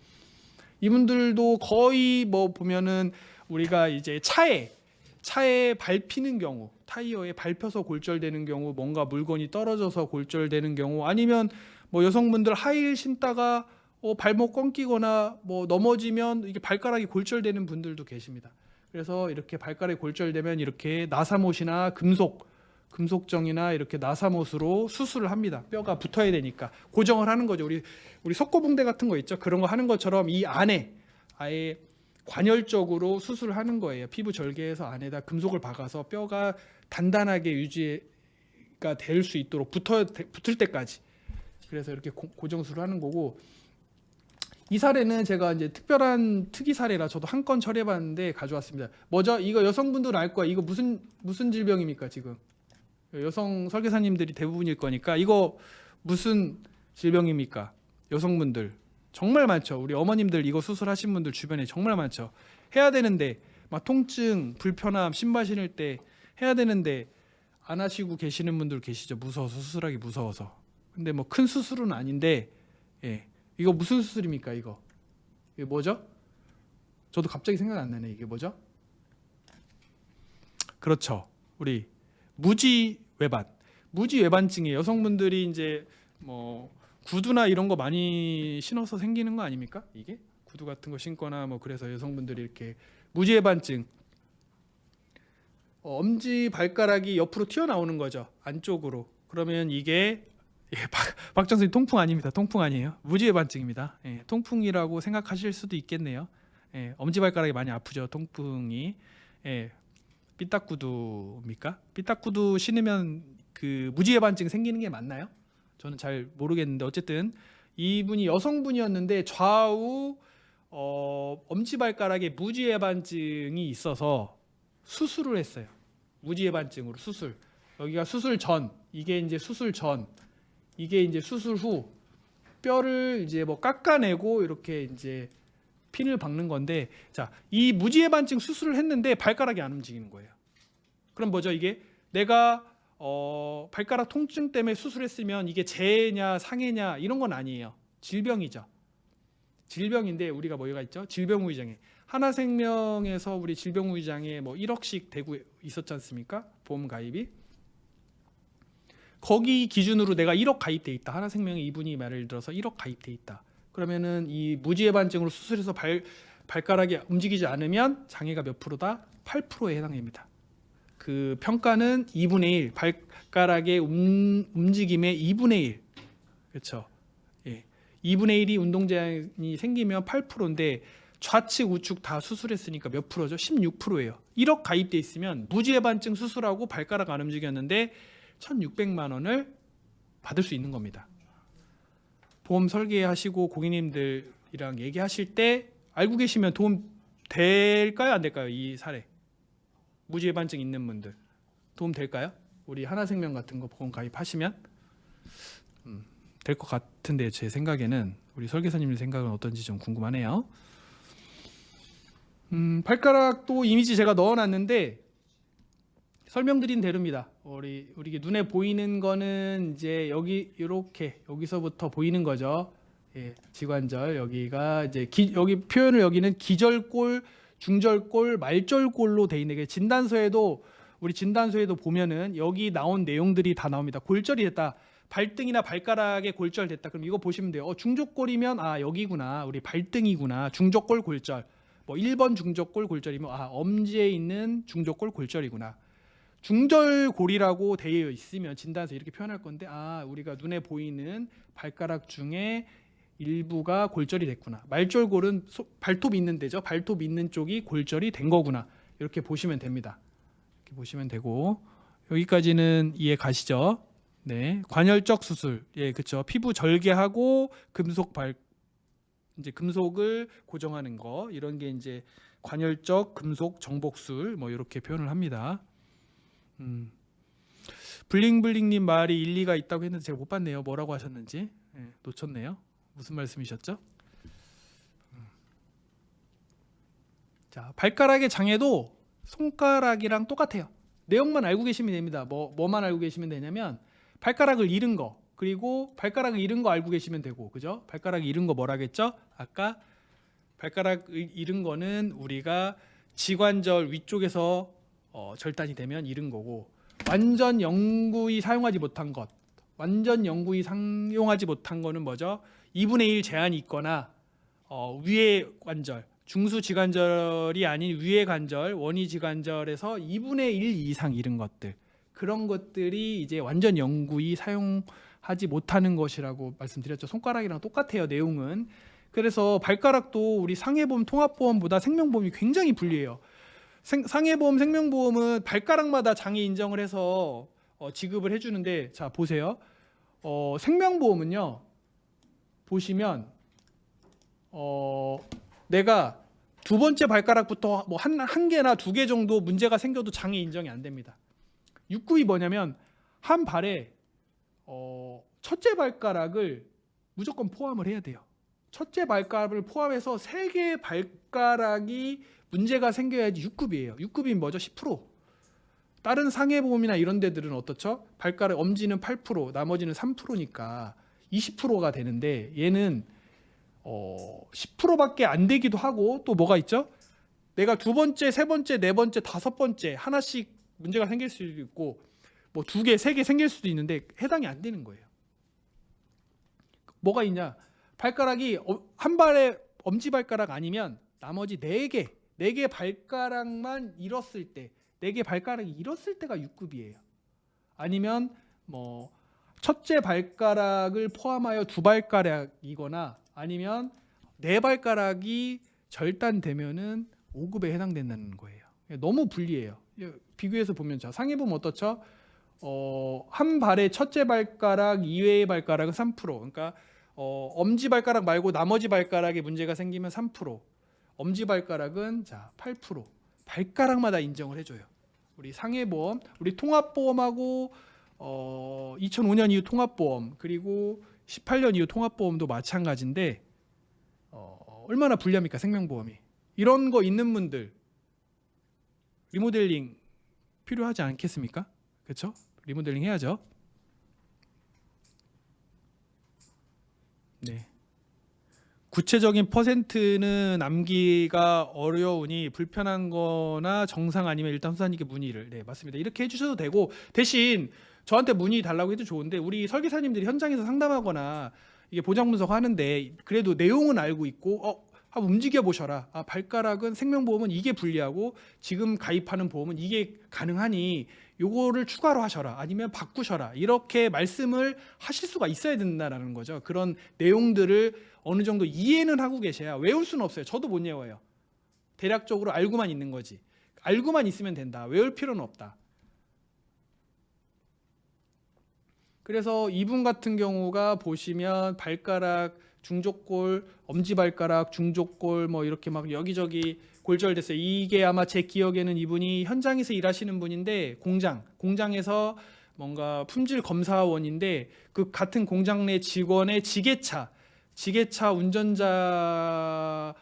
이분들도 거의 뭐 보면은 우리가 이제 차에 밟히는 경우, 타이어에 밟혀서 골절되는 경우, 뭔가 물건이 떨어져서 골절되는 경우, 아니면 뭐 여성분들 하이힐 신다가 발목 꺾이거나 뭐 넘어지면 이게 발가락이 골절되는 분들도 계십니다. 그래서 이렇게 발가락이 골절되면 이렇게 나사못이나 금속정이나 이렇게 나사못으로 수술을 합니다. 뼈가 붙어야 되니까 고정을 하는 거죠. 우리 석고붕대 같은 거 있죠. 그런 거 하는 것처럼 이 안에 아예 관열적으로 수술을 하는 거예요. 피부 절개해서 안에다 금속을 박아서 뼈가 단단하게 유지가 될 수 있도록 붙을 때까지. 그래서 이렇게 고정술을 하는 거고, 이 사례는 제가 이제 특별한 특이 사례라 저도 한 건 처리해봤는데 가져왔습니다. 뭐죠? 이거 여성분들은 알 거야. 이거 무슨 질병입니까 지금? 여성 설계사님들이 대부분일 거니까, 이거 무슨 질병입니까? 여성분들 정말 많죠. 우리 어머님들 이거 수술하신 분들 주변에 정말 많죠. 해야 되는데 막 통증, 불편함, 신발 신을 때 해야 되는데 안 하시고 계시는 분들 계시죠. 무서워서, 수술하기 무서워서. 근데 뭐 큰 수술은 아닌데, 이거 무슨 수술입니까? 이게 뭐죠? 저도 갑자기 생각 안 나네. 이게 뭐죠? 그렇죠. 우리 무지외반증이에요. 여성분들이 이제 뭐 구두나 이런 거 많이 신어서 생기는 거 아닙니까? 이게 구두 같은 거 신거나 뭐 그래서 여성분들이 이렇게 무지외반증. 엄지 발가락이 옆으로 튀어나오는 거죠. 안쪽으로. 그러면 이게 박정 선생님 통풍 아닙니다. 통풍 아니에요. 무지의 반증입니다. 예, 통풍이라고 생각하실 수도 있겠네요. 예, 엄지 발가락이 많이 아프죠. 통풍이. 예, 삐딱구두입니까? 삐딱구두 신으면 그 무지의 반증 생기는 게 맞나요? 저는 잘 모르겠는데 어쨌든 이분이 여성분이었는데 좌우 엄지발가락에 무지의 반증이 있어서 수술을 했어요. 무지의 반증으로 수술. 여기가 수술 전, 이게 이제 수술 전, 이게 이제 수술 후 뼈를 이제 뭐 깎아내고 이렇게 이제 핀을 박는 건데, 자, 이 무지의 반증 수술을 했는데 발가락이 안 움직이는 거예요. 그럼 뭐죠? 이게 내가 발가락 통증 때문에 수술했으면 이게 재해냐 상해냐 이런 건 아니에요. 질병이죠. 질병인데 우리가 뭐가 있죠? 질병후유장애. 하나생명에서 우리 질병후유장애 뭐 1억씩 되고 있었지 않습니까? 보험 가입이. 거기 기준으로 내가 1억 가입돼 있다. 하나생명에 이분이 말을 들어서 1억 가입돼 있다. 그러면은 이 무지의 반증으로 수술해서 발가락이 움직이지 않으면 장애가 몇 프로다? 8%에 해당됩니다. 그 평가는 2분의 1, 발가락의 움직임의 2분의 1. 그렇죠. 예. 2분의 1이 운동제한이 생기면 8%인데 좌측 우측 다 수술했으니까 몇 프로죠? 16%예요. 1억 가입돼 있으면 무지의 반증 수술하고 발가락 안 움직였는데 1,600만 원을 받을 수 있는 겁니다. 보험 설계하시고 고객님들이랑 얘기하실 때 알고 계시면 도움 될까요? 안 될까요? 이 사례. 무지의 반증 있는 분들 도움 될까요? 우리 하나생명 같은 거 보험 가입하시면 될 것 같은데 제 생각에는 우리 설계사님 생각은 어떤지 좀 궁금하네요. 발가락도 이미지 제가 넣어놨는데 설명드린 대로입니다. 우리 눈에 보이는 거는 이제 여기 이렇게 여기서부터 보이는 거죠. 예, 지관절 여기가 이제 여기 표현을 여기는 기절골, 중절골, 말절골로 돼 있는 게 진단서에도 우리 진단서에도 보면은 여기 나온 내용들이 다 나옵니다. 골절이 됐다. 발등이나 발가락에 골절 됐다. 그럼 이거 보시면 돼요. 중족골이면 여기구나. 우리 발등이구나. 중족골 골절. 뭐 1번 중족골 골절이면 엄지에 있는 중족골 골절이구나. 중절골이라고 되어 있으면 진단서 이렇게 표현할 건데 우리가 눈에 보이는 발가락 중에 일부가 골절이 됐구나. 말절골은 발톱 있는 데죠. 발톱 있는 쪽이 골절이 된 거구나. 이렇게 보시면 됩니다. 이렇게 보시면 되고 여기까지는 이해 가시죠? 네, 관열적 수술. 예, 그렇죠. 피부 절개하고 이제 금속을 고정하는 거 이런 게 이제 관열적 금속 정복술 뭐 이렇게 표현을 합니다. 블링블링님 말이 일리가 있다고 했는데 제가 못 봤네요. 뭐라고 하셨는지 놓쳤네요. 무슨 말씀이셨죠? 자, 발가락의 장애도 손가락이랑 똑같아요. 내용만 알고 계시면 됩니다. 뭐만 알고 계시면 되냐면 발가락을 잃은 거 그리고 발가락을 잃은 거 알고 계시면 되고, 그죠? 발가락 잃은 거 뭐라겠죠? 아까 발가락 잃은 거는 우리가 지관절 위쪽에서 절단이 되면 잃은 거고, 완전 영구히 사용하지 못한 것, 완전 영구히 사용하지 못한 거는 뭐죠? 2분의 1 제한이 있거나 위의 관절, 중수지관절이 아닌 위의 관절, 원위지관절에서 2분의 1 이상 잃은 것들, 그런 것들이 이제 완전 영구히 사용하지 못하는 것이라고 말씀드렸죠. 손가락이랑 똑같아요, 내용은. 그래서 발가락도 우리 상해보험, 통합보험보다 생명보험이 굉장히 불리해요. 상해보험, 생명보험은 발가락마다 장애 인정을 해서 지급을 해주는데, 자 보세요. 생명보험은요, 보시면 내가 두 번째 발가락부터 뭐 한 개나 두 개 정도 문제가 생겨도 장애 인정이 안 됩니다. 6급이 뭐냐면 한 발에 첫째 발가락을 무조건 포함을 해야 돼요. 첫째 발가락을 포함해서 3개의 발가락이 문제가 생겨야지 6급이에요. 6급이 뭐죠? 10%. 다른 상해보험이나 이런 데들은 어떻죠? 발가락 엄지는 8%, 나머지는 3%니까 20%가 되는데 얘는 10%밖에 안 되기도 하고, 또 뭐가 있죠? 내가 두 번째, 세 번째, 네 번째, 다섯 번째 하나씩 문제가 생길 수도 있고, 뭐 2개, 3개 생길 수도 있는데 해당이 안 되는 거예요. 뭐가 있냐? 발가락이 한 발에 엄지발가락 아니면 나머지 4개 발가락만 잃었을 때, 4개 발가락이 잃었을 때가 6급이에요. 아니면 뭐 첫째 발가락을 포함하여 2발가락이거나 아니면 4발가락이 절단되면은 5급에 해당된다는 거예요. 너무 불리해요. 비교해서 보면 자, 상해 보면 어떻죠? 한 발의 첫째 발가락 이외의 발가락은 3%. 그러니까 엄지 발가락 말고 나머지 발가락에 문제가 생기면 3%. 엄지 발가락은 자 8%. 발가락마다 인정을 해줘요. 우리 상해보험, 우리 통합보험하고 2005년 이후 통합보험 그리고 18년 이후 통합보험도 마찬가지인데 얼마나 불리합니까 생명보험이. 이런 거 있는 분들 리모델링 필요하지 않겠습니까? 그렇죠? 리모델링 해야죠. 네. 구체적인 퍼센트는 남기가 어려우니 불편한 거나 정상 아니면 일단 수사님께 문의를. 네, 맞습니다. 이렇게 해주셔도 되고 대신 저한테 문의 달라고 해도 좋은데 우리 설계사님들이 현장에서 상담하거나 이게 보장 분석하는데 그래도 내용은 알고 있고 한번 움직여 보셔라. 발가락은 생명보험은 이게 불리하고 지금 가입하는 보험은 이게 가능하니 요거를 추가로 하셔라. 아니면 바꾸셔라. 이렇게 말씀을 하실 수가 있어야 된다는 거죠. 그런 내용들을 어느 정도 이해는 하고 계셔야. 외울 수는 없어요. 저도 못 외워요. 대략적으로 알고만 있는 거지. 알고만 있으면 된다. 외울 필요는 없다. 그래서 이분 같은 경우가 보시면 발가락, 중족골, 엄지발가락, 중족골 뭐 이렇게 막 여기저기 골절됐어요. 이게 아마 제 기억에는 이분이 현장에서 일하시는 분인데 공장에서 뭔가 품질 검사원인데 그 같은 공장 내 직원의 지게차 운전자의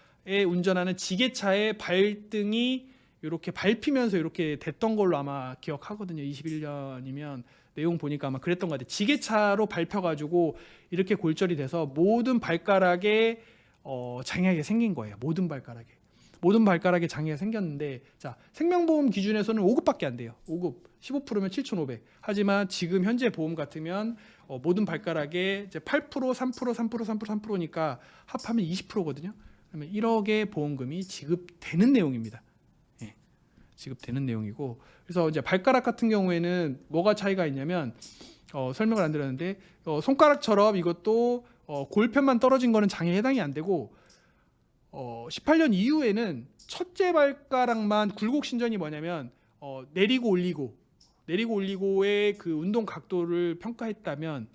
운전하는 지게차의 발등이 이렇게 밟히면서 이렇게 됐던 걸로 아마 기억하거든요. 21년이면 내용 보니까 아마 그랬던 것 같아요. 지게차로 밟혀가지고 이렇게 골절이 돼서 모든 발가락에 장애가 생긴 거예요. 모든 발가락에 장애가 생겼는데 자 생명보험 기준에서는 5급밖에 안 돼요. 5급 15%면 7,500. 하지만 지금 현재 보험 같으면 모든 발가락에 이제 8%, 3%, 3%니까 합하면 20%거든요. 그러면 1억의 보험금이 지급되는 내용입니다. 예, 지급되는 내용이고 그래서 이제 발가락 같은 경우에는 뭐가 차이가 있냐면 설명을 안 드렸는데 손가락처럼 이것도 골편만 떨어진 거는 장애에 해당이 안 되고 18년 이후에는 첫째 발가락만 굴곡 신전이 뭐냐면 내리고 올리고의 그 운동 각도를 평가했다면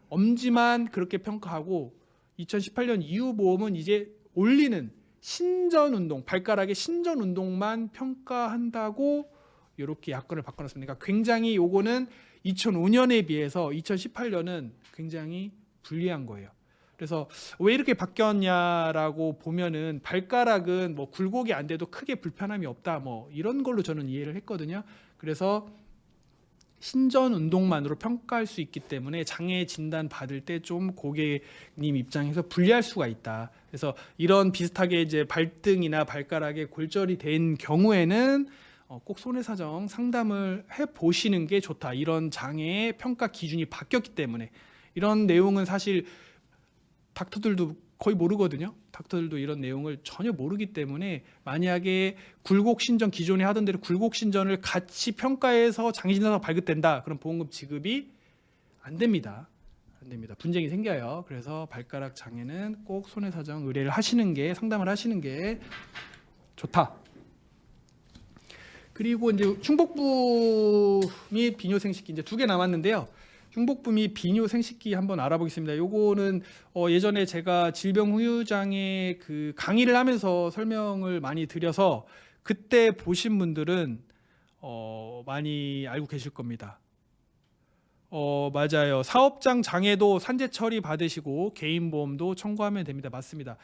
엄지만 그렇게 평가하고 2018년 이후 보험은 이제 올리는 신전 운동, 발가락의 신전 운동만 평가한다고 이렇게 약관을 바꿔놨습니다. 그러니까 굉장히 요거는 2005년에 비해서 2018년은 굉장히 불리한 거예요. 그래서 왜 이렇게 바뀌었냐라고 보면은 발가락은 뭐 굴곡이 안 돼도 크게 불편함이 없다 뭐 이런 걸로 저는 이해를 했거든요. 그래서 신전 운동만으로 평가할 수 있기 때문에 장애 진단 받을 때 좀 고객님 입장에서 불리할 수가 있다. 그래서 이런 비슷하게 이제 발등이나 발가락에 골절이 된 경우에는 꼭 손해사정 상담을 해 보시는 게 좋다. 이런 장애의 평가 기준이 바뀌었기 때문에 이런 내용은 사실 닥터들도 거의 모르거든요. 닥터들도 이런 내용을 전혀 모르기 때문에 만약에 굴곡 신전 기존에 하던 대로 굴곡 신전을 같이 평가해서 장애 진단서가 발급된다. 그럼 보험금 지급이 안 됩니다. 분쟁이 생겨요. 그래서 발가락 장애는 꼭 손해사정 의뢰를 하시는 게 상담을 하시는 게 좋다. 그리고 이제 충복부 및 비뇨 생식기 이제 2개 남았는데요. 흉복부 및 비뇨 생식기 한번 알아보겠습니다. 요거는 예전에 제가 질병후유장애 그 강의를 하면서 설명을 많이 드려서 그때 보신 분들은 많이 알고 계실 겁니다. 맞아요. 사업장 장애도 산재 처리 받으시고 개인보험도 청구하면 됩니다. 맞습니다.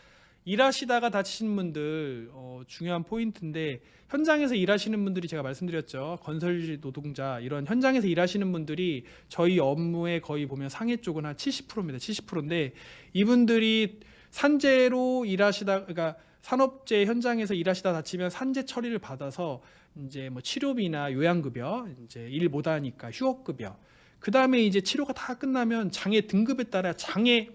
일하시다가 다치신 분들 중요한 포인트인데 현장에서 일하시는 분들이 제가 말씀드렸죠. 건설 노동자 이런 현장에서 일하시는 분들이 저희 업무에 거의 보면 상해 쪽은 한 70%입니다. 70%인데 이분들이 산재로 일하시다 그러니까 산업재 현장에서 일하시다 다치면 산재 처리를 받아서 이제 뭐 치료비나 요양급여 이제 일 못하니까 휴업급여 그 다음에 이제 치료가 다 끝나면 장애 등급에 따라 장애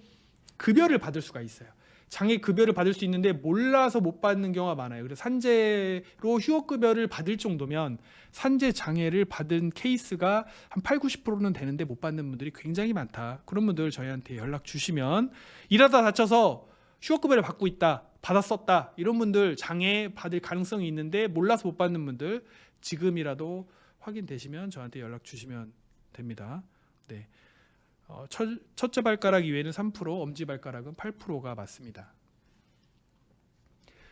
급여를 받을 수가 있어요. 장애 급여를 받을 수 있는데 몰라서 못 받는 경우가 많아요. 그래서 산재로 휴업급여를 받을 정도면 산재 장애를 받은 케이스가 한 8, 90%는 되는데 못 받는 분들이 굉장히 많다. 그런 분들 저희한테 연락 주시면 일하다 다쳐서 휴업급여를 받고 있다, 받았었다, 이런 분들 장애 받을 가능성이 있는데 몰라서 못 받는 분들 지금이라도 확인되시면 저한테 연락 주시면 됩니다. 네. 첫째 발가락 이외에는 3%, 엄지발가락은 8%가 맞습니다.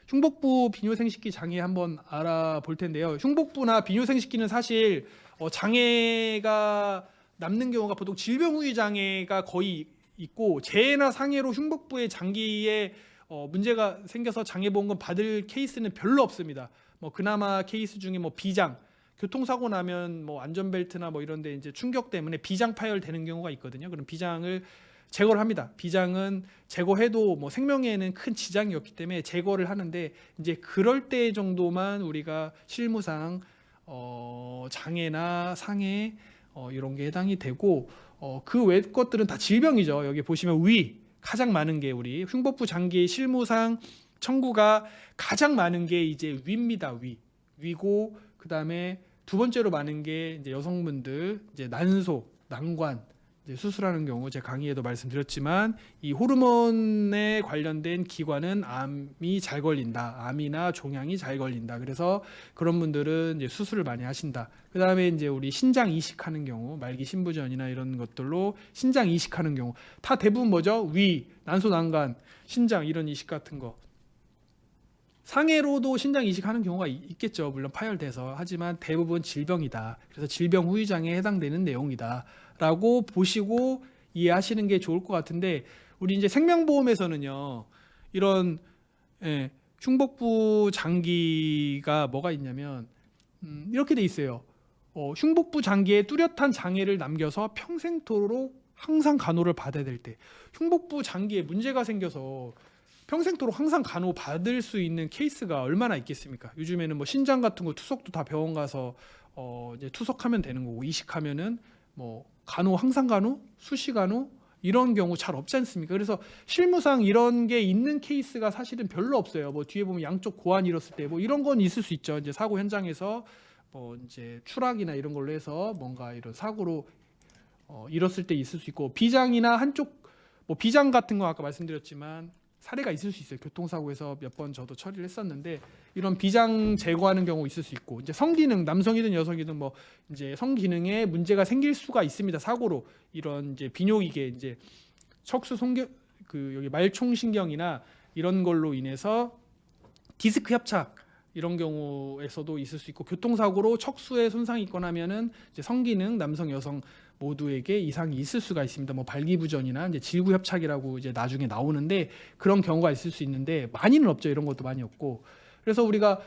흉복부 비뇨생식기 장애 한번 알아볼 텐데요. 흉복부나 비뇨생식기는 사실 장애가 남는 경우가 보통 질병 후유 장애가 거의 있고, 재해나 상해로 흉복부의 장기에 문제가 생겨서 장애보험금 받을 케이스는 별로 없습니다. 그나마 케이스 중에 비장, 교통사고 나면 안전벨트나 이런데 이제 충격 때문에 비장 파열되는 경우가 있거든요. 그럼 비장을 제거를 합니다. 비장은 제거해도 생명에는 큰 지장이 없기 때문에 제거를 하는데, 이제 그럴 때 정도만 우리가 실무상 장애나 상해 이런 게 해당이 되고, 그 외 것들은 다 질병이죠. 여기 보시면 위 가장 많은 게 우리 흉복부 장기 실무상 청구가 가장 많은 게 이제 위입니다. 위고, 그다음에 두 번째로 많은 게 이제 여성분들 이제 난소, 난관 이제 수술하는 경우, 제 강의에도 말씀드렸지만 이 호르몬에 관련된 기관은 암이 잘 걸린다, 암이나 종양이 잘 걸린다. 그래서 그런 분들은 이제 수술을 많이 하신다. 그다음에 이제 우리 신장 이식하는 경우, 말기 신부전이나 이런 것들로 신장 이식하는 경우 다 대부분 뭐죠? 위, 난소, 난관, 신장 이런 이식 같은 거. 상해로도 신장 이식하는 경우가 있겠죠. 물론 파열돼서. 하지만 대부분 질병이다. 그래서 질병 후유장애에 해당되는 내용이다 라고 보시고 이해하시는 게 좋을 것 같은데, 우리 이제 생명보험에서는요, 이런 흉복부 장기가 뭐가 있냐면 이렇게 돼 있어요. 흉복부 장기에 뚜렷한 장애를 남겨서 평생토록 항상 간호를 받아야 될 때, 흉복부 장기에 문제가 생겨서 평생토록 항상 간호 받을 수 있는 케이스가 얼마나 있겠습니까? 요즘에는 신장 같은 거 투석도 다 병원 가서 이제 투석하면 되는 거고, 이식하면은 간호, 항상 간호, 수시 간호 이런 경우 잘 없지 않습니까? 그래서 실무상 이런 게 있는 케이스가 사실은 별로 없어요. 뒤에 보면 양쪽 고환 잃었을 때 이런 건 있을 수 있죠. 이제 사고 현장에서 이제 추락이나 이런 걸로 해서 뭔가 이런 사고로 잃었을 때 있을 수 있고, 비장이나 한쪽 비장 같은 거 아까 말씀드렸지만 사례가 있을 수 있어요. 교통사고에서 몇 번 저도 처리를 했었는데 이런 비장 제거하는 경우 있을 수 있고, 이제 성기능, 남성이든 여성이든 이제 성기능에 문제가 생길 수가 있습니다. 사고로 이런 이제 비뇨기계, 이제 척수 송경, 여기 말총신경이나 이런 걸로 인해서 디스크 협착 이런 경우에서도 있을 수 있고, 교통사고로 척수에 손상이 있거나 하면은 이제 성기능, 남성, 여성 모두에게 이상이 있을 수가 있습니다. 발기부전이나 이제 질구협착이라고 이제 나중에 나오는데 그런 경우가 있을 수 있는데 많이는 없죠. 이런 것도 많이 없고. 그래서 우리가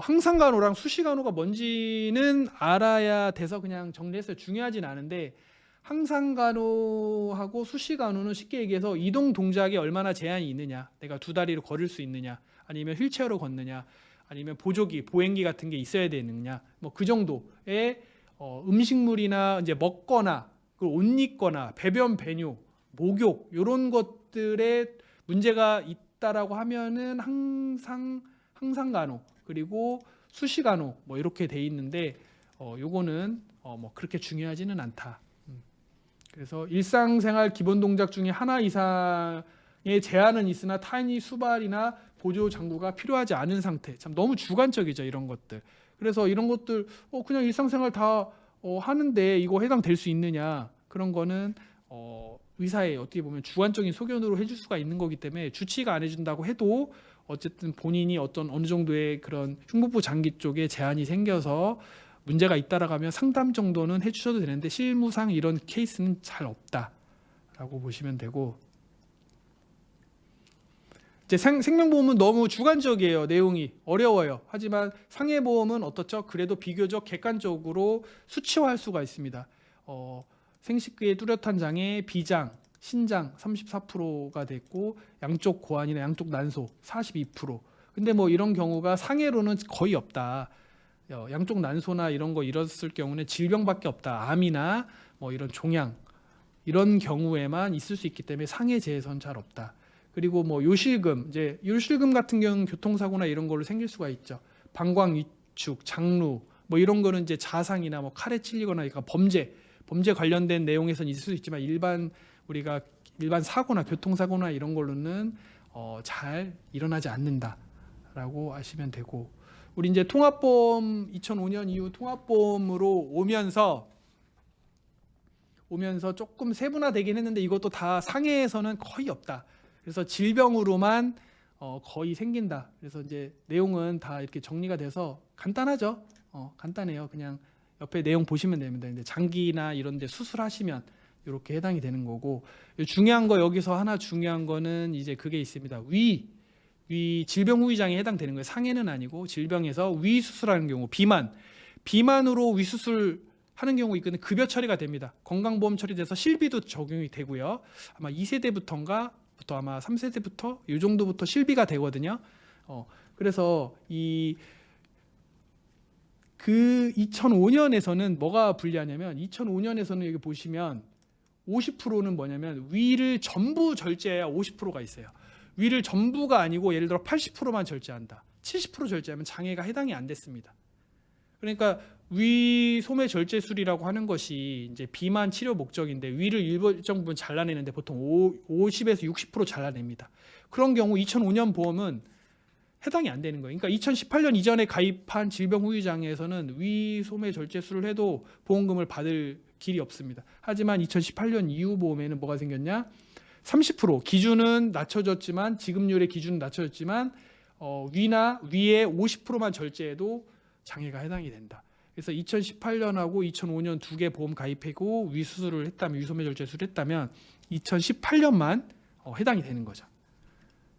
항상간호랑 수시간호가 뭔지는 알아야 돼서 그냥 정리했어요. 중요하진 않은데, 항상간호하고 수시간호는 쉽게 얘기해서 이동 동작에 얼마나 제한이 있느냐, 내가 두 다리로 걸을 수 있느냐, 아니면 휠체어로 걷느냐, 아니면 보조기, 보행기 같은 게 있어야 되느냐, 그 정도의 음식물이나 이제 먹거나 옷 입거나 배변, 배뇨, 목욕 이런 것들에 문제가 있다라고 하면은 항상 간호, 그리고 수시 간호 이렇게 돼 있는데 요거는 그렇게 중요하지는 않다. 그래서 일상생활 기본 동작 중에 하나 이상의 제한은 있으나 타인이 수발이나 보조 장구가 필요하지 않은 상태. 참 너무 주관적이죠, 이런 것들. 그래서 이런 것들 그냥 일상생활 다 하는데 이거 해당될 수 있느냐, 그런 거는 의사의 어떻게 보면 주관적인 소견으로 해줄 수가 있는 거기 때문에, 주치의가 안 해준다고 해도 어쨌든 본인이 어느 정도의 그런 흉복부 장기 쪽에 제한이 생겨서 문제가 있다라고 하면 상담 정도는 해주셔도 되는데, 실무상 이런 케이스는 잘 없다라고 보시면 되고, 이제 생명보험은 너무 주관적이에요. 내용이 어려워요. 하지만 상해보험은 어떻죠? 그래도 비교적 객관적으로 수치화할 수가 있습니다. 생식기의 뚜렷한 장애, 비장, 신장 34%가 됐고, 양쪽 고환이나 양쪽 난소 42%. 근데 이런 경우가 상해로는 거의 없다. 양쪽 난소나 이런 거 잃었을 경우는 질병밖에 없다. 암이나 이런 종양 이런 경우에만 있을 수 있기 때문에 상해제에선 잘 없다. 그리고 뭐 요실금, 이제 요실금 같은 경우는 교통사고나 이런 걸로 생길 수가 있죠. 방광 위축, 장루 뭐 이런 거는 이제 자상이나 뭐 칼에 찔리거나 그러니까 범죄 관련된 내용에서는 있을 수 있지만 우리가 일반 사고나 교통사고나 이런 걸로는 잘 일어나지 않는다라고 아시면 되고, 우리 이제 통합보험 2005년 이후 통합보험으로 오면서 조금 세분화되긴 했는데 이것도 다 상해에서는 거의 없다. 그래서 질병으로만 거의 생긴다. 그래서 이제 내용은 다 이렇게 정리가 돼서 간단하죠. 간단해요. 그냥 옆에 내용 보시면 됩니다. 근데 장기나 이런 데 수술하시면 이렇게 해당이 되는 거고, 중요한 거 여기서 하나 중요한 거는 이제 그게 있습니다. 위 질병 후유장에 해당되는 거예요. 상해는 아니고 질병에서 위 수술하는 경우, 비만으로 위 수술 하는 경우 있거든요. 급여 처리가 됩니다. 건강보험 처리돼서 실비도 적용이 되고요. 아마 2세대부터 아마 3세대부터 이 정도부터 실비가 되거든요. 그래서 그 2005년에서는 뭐가 불리하냐면, 2005년에서는 여기 보시면 50%는 뭐냐면 위를 전부 절제해야 50%가 있어요. 위를 전부가 아니고 예를 들어 80%만 절제한다. 70% 절제하면 장애가 해당이 안 됐습니다. 그러니까 위 소매 절제술이라고 하는 것이 이제 비만 치료 목적인데 위를 일정 부분 잘라내는데 보통 50에서 60% 잘라냅니다. 그런 경우 2005년 보험은 해당이 안 되는 거예요. 그러니까 2018년 이전에 가입한 질병 후유장애에서는 위 소매 절제술을 해도 보험금을 받을 길이 없습니다. 하지만 2018년 이후 보험에는 뭐가 생겼냐? 30% 기준은 낮춰졌지만, 지급률의 기준은 낮춰졌지만 위에 50%만 절제해도 장애가 해당이 된다. 그래서 2018년하고 2005년 두 개 보험 가입하고 위 수술을 했다면, 위소매 절제술을 했다면 2018년만 해당이 되는 거죠.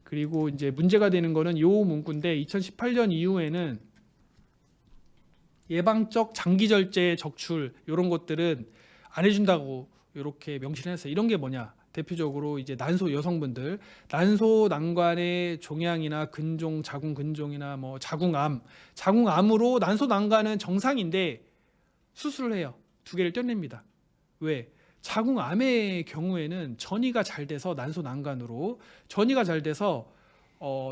그리고 이제 문제가 되는 거는 요 문구인데, 2018년 이후에는 예방적 장기 절제 적출 이런 것들은 안 해준다고 이렇게 명시를 했어요. 이런 게 뭐냐? 대표적으로 이제 난소 여성분들, 난소 난관의 종양이나 근종, 자궁 근종이나 뭐 자궁암으로 난소 난관은 정상인데 수술을 해요. 두 개를 떼냅니다. 왜? 자궁암의 경우에는 전이가 잘 돼서, 난소 난관으로 전이가 잘 돼서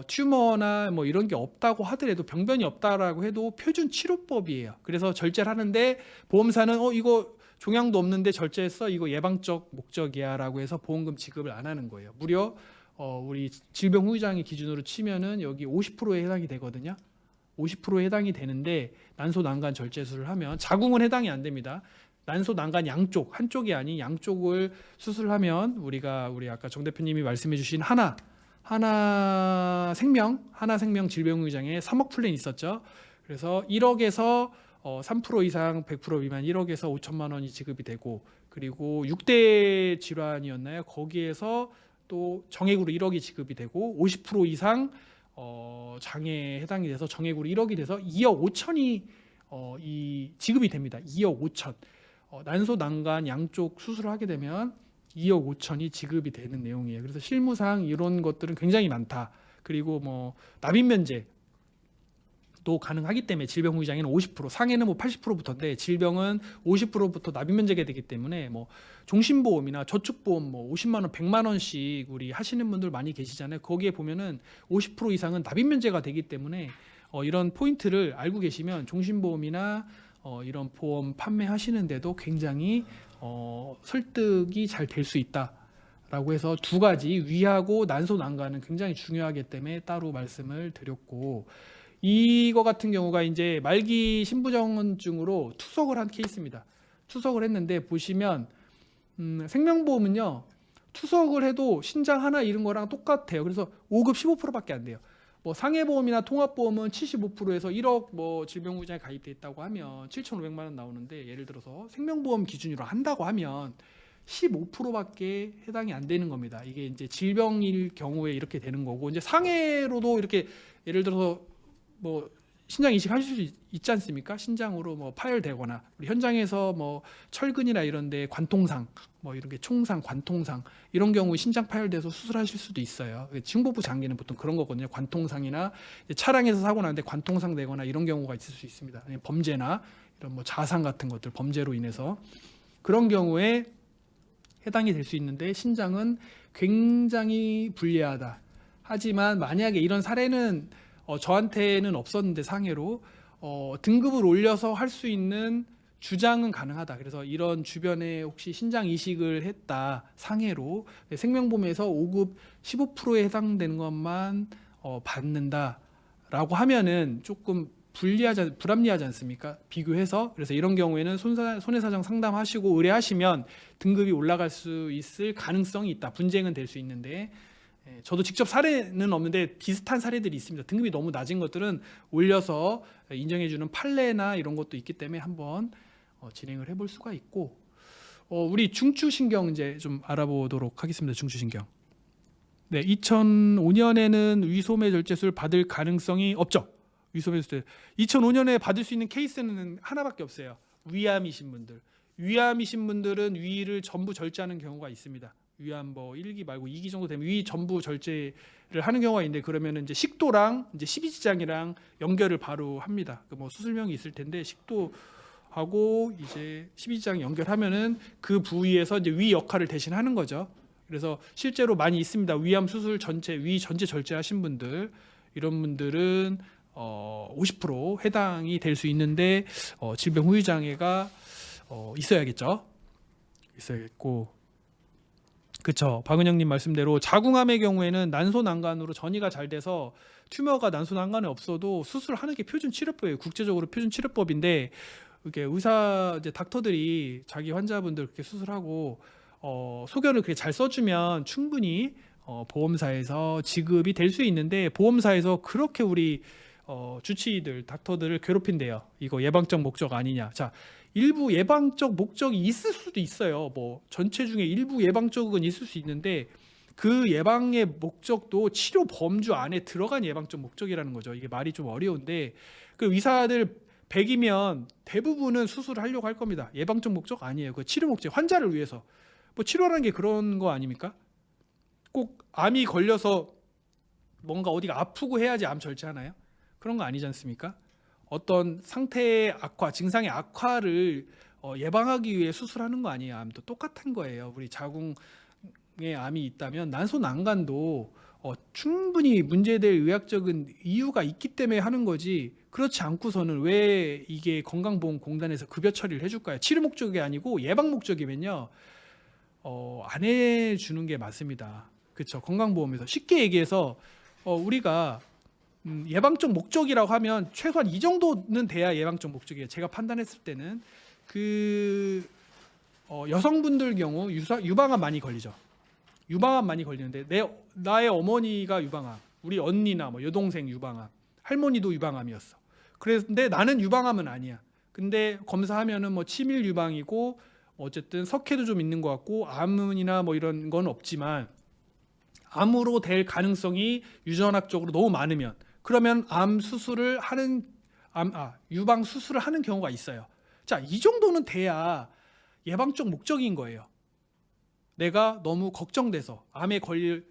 튜머나 뭐 이런 게 없다고 하더라도, 병변이 없다라고 해도 표준 치료법이에요. 그래서 절제를 하는데 보험사는 이거 종양도 없는데 절제했어, 이거 예방적 목적이야라고 해서 보험금 지급을 안 하는 거예요. 무려 우리 질병 후유장애 기준으로 치면은 여기 50%에 해당이 되거든요. 50%에 해당이 되는데 난소 난간 절제술을 하면, 자궁은 해당이 안 됩니다. 난소 난간 양쪽, 한쪽이 아닌 양쪽을 수술하면 우리 아까 정 대표님이 말씀해주신 하나생명 질병 후유장애 3억 플랜 있었죠. 그래서 1억에서 3% 이상 100% 미만 1억에서 5천만 원이 지급이 되고, 그리고 6대 질환이었나요? 거기에서 또 정액으로 1억이 지급이 되고, 50% 이상 장애에 해당이 돼서 정액으로 1억이 돼서 2억 5천이 이 지급이 됩니다. 2억 5천. 난소 난간 양쪽 수술을 하게 되면 2억 5천이 지급이 되는 내용이에요. 그래서 실무상 이런 것들은 굉장히 많다. 그리고 뭐 납입 면제 도 가능하기 때문에, 질병 후유장애는 50%, 상해는 뭐 80%부터인데 질병은 50%부터 납입 면제가 되기 때문에, 뭐 종신보험이나 저축보험 뭐 50만 원, 100만 원씩 우리 하시는 분들 많이 계시잖아요. 거기에 보면은 50% 이상은 납입 면제가 되기 때문에 이런 포인트를 알고 계시면 종신보험이나 이런 보험 판매하시는데도 굉장히 설득이 잘 될 수 있다라고 해서 두 가지, 위하고 난소 난관은 굉장히 중요하기 때문에 따로 말씀을 드렸고, 이거 같은 경우가 이제 말기 신부정증으로 투석을 한 케이스입니다. 투석을 했는데 보시면 생명보험은요, 투석을 해도 신장 하나 잃은 거랑 똑같아요. 그래서 5급 15%밖에 안 돼요. 뭐 상해보험이나 통합보험은 75%에서 1억 뭐 질병 후유장애 가입돼 있다고 하면 7,500만 원 나오는데, 예를 들어서 생명보험 기준으로 한다고 하면 15%밖에 해당이 안 되는 겁니다. 이게 이제 질병일 경우에 이렇게 되는 거고, 이제 상해로도 이렇게 예를 들어서 뭐 신장 이식하실 수 있지 않습니까? 신장으로 뭐 파열되거나, 우리 현장에서 뭐 철근이나 이런데 관통상, 뭐 이런 게 총상, 관통상 이런 경우에 신장 파열돼서 수술하실 수도 있어요. 층복부 장기는 보통 그런 거거든요. 관통상이나 차량에서 사고 나는데 관통상 되거나 이런 경우가 있을 수 있습니다. 범죄나 이런 뭐 자상 같은 것들, 범죄로 인해서 그런 경우에 해당이 될 수 있는데 신장은 굉장히 불리하다. 하지만 만약에 이런 사례는 저한테는 없었는데 상해로 등급을 올려서 할 수 있는 주장은 가능하다. 그래서 이런 주변에 혹시 신장 이식을 했다 상해로 생명보험에서 5급 15%에 해당되는 것만 받는다라고 하면은 조금 불합리하지 않습니까? 비교해서. 그래서 이런 경우에는 손해사정 상담하시고 의뢰하시면 등급이 올라갈 수 있을 가능성이 있다. 분쟁은 될 수 있는데 저도 직접 사례는 없는데 비슷한 사례들이 있습니다. 등급이 너무 낮은 것들은 올려서 인정해주는 판례나 이런 것도 있기 때문에 한번 진행을 해볼 수가 있고 우리 중추신경 이제 좀 알아보도록 하겠습니다. 중추신경. 네, 2005년에는 위소매 절제술 받을 가능성이 없죠. 위소매 절제. 2005년에 받을 수 있는 케이스는 하나밖에 없어요. 위암이신 분들. 위암이신 분들은 위를 전부 절제하는 경우가 있습니다. 위암 뭐 1기 말고 2기 정도 되면 위 전부 절제를 하는 경우가 있는데 그러면 이제 식도랑 이제 십이지장이랑 연결을 바로 합니다. 뭐 수술명이 있을 텐데 식도하고 이제 십이지장 연결하면은 그 부위에서 이제 위 역할을 대신하는 거죠. 그래서 실제로 많이 있습니다. 위암 수술 전체 위 전체 절제하신 분들 이런 분들은 50% 해당이 될 수 있는데 질병 후유 장애가 있어야겠죠. 있어야겠고. 그렇죠. 박은영님 말씀대로 자궁암의 경우에는 난소난간으로 전이가 잘 돼서 튜머가 난소난간에 없어도 수술하는 게 표준 치료법이에요. 국제적으로 표준 치료법인데 이렇게 의사 이제 닥터들이 자기 환자분들 그렇게 수술하고 소견을 그렇게 잘 써주면 충분히 보험사에서 지급이 될 수 있는데 보험사에서 그렇게 우리 주치의들 닥터들을 괴롭힌대요. 이거 예방적 목적 아니냐. 자. 일부 예방적 목적이 있을 수도 있어요. 뭐 전체 중에 일부 예방적은 있을 수 있는데 그 예방의 목적도 치료 범주 안에 들어간 예방적 목적이라는 거죠. 이게 말이 좀 어려운데 그 의사들 100이면 대부분은 수술을 하려고 할 겁니다. 예방적 목적 아니에요. 그 치료 목적, 환자를 위해서. 뭐 치료라는 게 그런 거 아닙니까? 꼭 암이 걸려서 뭔가 어디가 아프고 해야지 암 절제하나요? 그런 거 아니지 않습니까? 어떤 상태의 악화, 증상의 악화를 예방하기 위해 수술하는 거 아니에요. 암도 똑같은 거예요. 우리 자궁에 암이 있다면 난소난간도 충분히 문제될 의학적인 이유가 있기 때문에 하는 거지 그렇지 않고서는 왜 이게 건강보험공단에서 급여 처리를 해줄까요? 치료 목적이 아니고 예방 목적이면요 안 해주는 게 맞습니다. 그렇죠. 건강보험에서 쉽게 얘기해서 우리가 예방적 목적이라고 하면 최소한 이 정도는 돼야 예방적 목적이에요. 제가 판단했을 때는 그 여성분들 경우 유방암 많이 걸리죠. 유방암 많이 걸리는데 나의 어머니가 유방암, 우리 언니나 뭐 여동생 유방암, 할머니도 유방암이었어. 그런데 나는 유방암은 아니야. 근데 검사하면은 뭐 치밀 유방이고 어쨌든 석회도 좀 있는 것 같고 암이나 뭐 이런 건 없지만 암으로 될 가능성이 유전학적으로 너무 많으면 그러면 유방 수술을 하는 경우가 있어요. 자, 이 정도는 돼야 예방적 목적인 거예요. 내가 너무 걱정돼서 암에 걸릴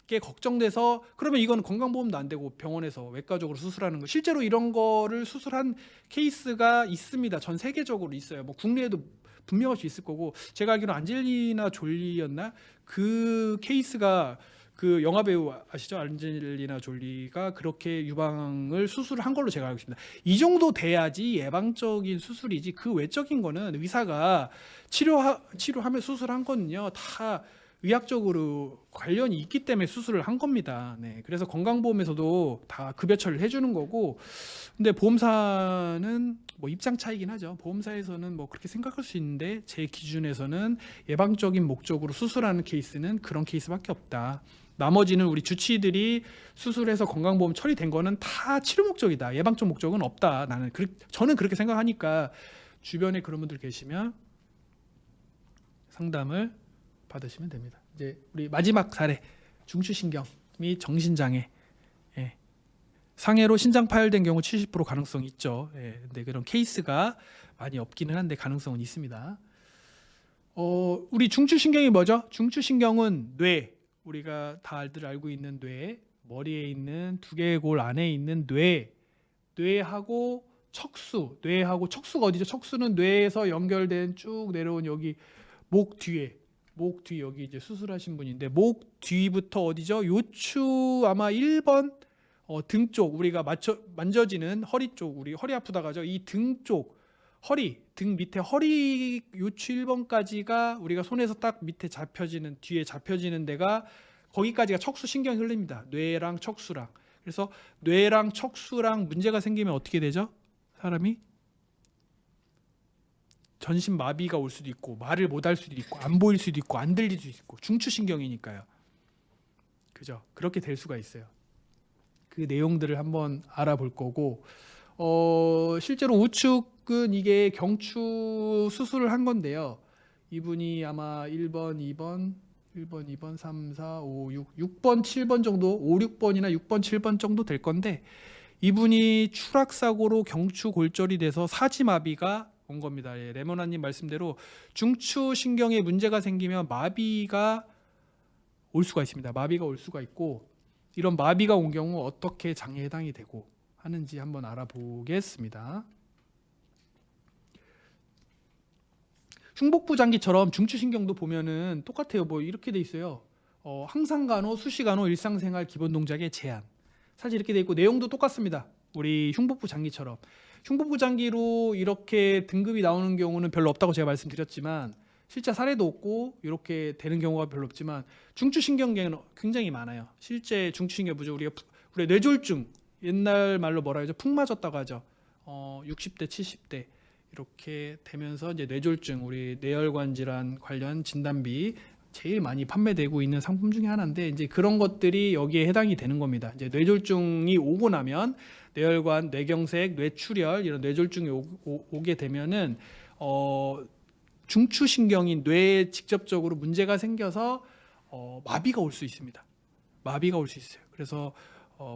게 걱정돼서 그러면 이건 건강보험도 안 되고 병원에서 외과적으로 수술하는 거 실제로 이런 거를 수술한 케이스가 있습니다. 전 세계적으로 있어요. 뭐 국내에도 분명할 수 있을 거고 제가 알기로 안젤리나 졸리였나 그 케이스가 그 영화 배우 아시죠? 안젤리나 졸리가 그렇게 유방을 수술을 한 걸로 제가 알고 있습니다. 이 정도 돼야지 예방적인 수술이지 그 외적인 거는 의사가 치료하며 수술한 거는요 다 의학적으로 관련이 있기 때문에 수술을 한 겁니다. 네, 그래서 건강보험에서도 다 급여 처리를 해주는 거고 근데 보험사는 뭐 입장 차이긴 하죠. 보험사에서는 뭐 그렇게 생각할 수 있는데 제 기준에서는 예방적인 목적으로 수술하는 케이스는 그런 케이스밖에 없다. 나머지는 우리 주치의들이 수술해서 건강보험 처리된 거는 다 치료 목적이다. 예방적 목적은 없다. 저는 그렇게 생각하니까 주변에 그런 분들 계시면 상담을 받으시면 됩니다. 이제 우리 마지막 사례 중추신경 및 정신장애 상해로 신장 파열된 경우 70% 가능성 있죠. 근데 그런 케이스가 많이 없기는 한데 가능성은 있습니다. 우리 중추신경이 뭐죠? 중추신경은 뇌 우리가 다들 알고 있는 뇌 머리에 있는 두개골 안에 있는 뇌하고 척수가 어디죠? 척수는 뇌에서 연결된 쭉 내려온 여기 목 뒤에 목 뒤 여기 이제 수술하신 분인데 목 뒤부터 어디죠? 요추 아마 1번 등 쪽 우리가 만져지는 허리 쪽 우리 허리 아프다가 하죠. 이 등 쪽 허리 등 밑에 허리 요추 1번까지가 우리가 손에서 딱 밑에 잡혀지는 뒤에 잡혀지는 데가 거기까지가 척수 신경이 흘립니다. 뇌랑 척수랑. 그래서 뇌랑 척수랑 문제가 생기면 어떻게 되죠? 사람이 전신 마비가 올 수도 있고 말을 못 할 수도 있고 안 보일 수도 있고 안 들릴 수도 있고 중추신경이니까요. 그죠? 그렇게 될 수가 있어요. 그 내용들을 한번 알아볼 거고 실제로 우측은 이게 경추 수술을 한 건데요. 이분이 아마 1번, 2번, 3, 4, 5, 6번, 7번 정도 5, 6번이나 6번, 7번 정도 될 건데 이분이 추락사고로 경추 골절이 돼서 사지마비가 온 겁니다. 예, 레모나님 말씀대로 중추신경에 문제가 생기면 마비가 올 수가 있습니다. 마비가 올 수가 있고 이런 마비가 온 경우 어떻게 장애에 해당이 되고 하는지 한번 알아보겠습니다. 흉복부 장기처럼 중추신경도 보면은 똑같아요. 뭐 이렇게 돼 있어요. 항상간호, 수시간호, 일상생활 기본 동작의 제한. 사실 이렇게 돼 있고 내용도 똑같습니다. 우리 흉복부 장기처럼. 흉복부 장기로 이렇게 등급이 나오는 경우는 별로 없다고 제가 말씀드렸지만 실제 사례도 없고 이렇게 되는 경우가 별로 없지만 중추신경계는 굉장히 많아요. 실제 중추신경 부족 우리 뇌졸중 옛날 말로 뭐라 하죠? 푹 맞았다고 하죠. 60대, 70대 이렇게 되면서 이제 뇌졸중 우리 뇌혈관 질환 관련 진단비 제일 많이 판매되고 있는 상품 중에 하나인데 이제 그런 것들이 여기에 해당이 되는 겁니다. 이제 뇌졸중이 오고 나면 뇌혈관, 뇌경색, 뇌출혈 이런 뇌졸중이 오게 되면은 중추신경인 뇌에 직접적으로 문제가 생겨서 마비가 올 수 있습니다. 마비가 올 수 있어요. 그래서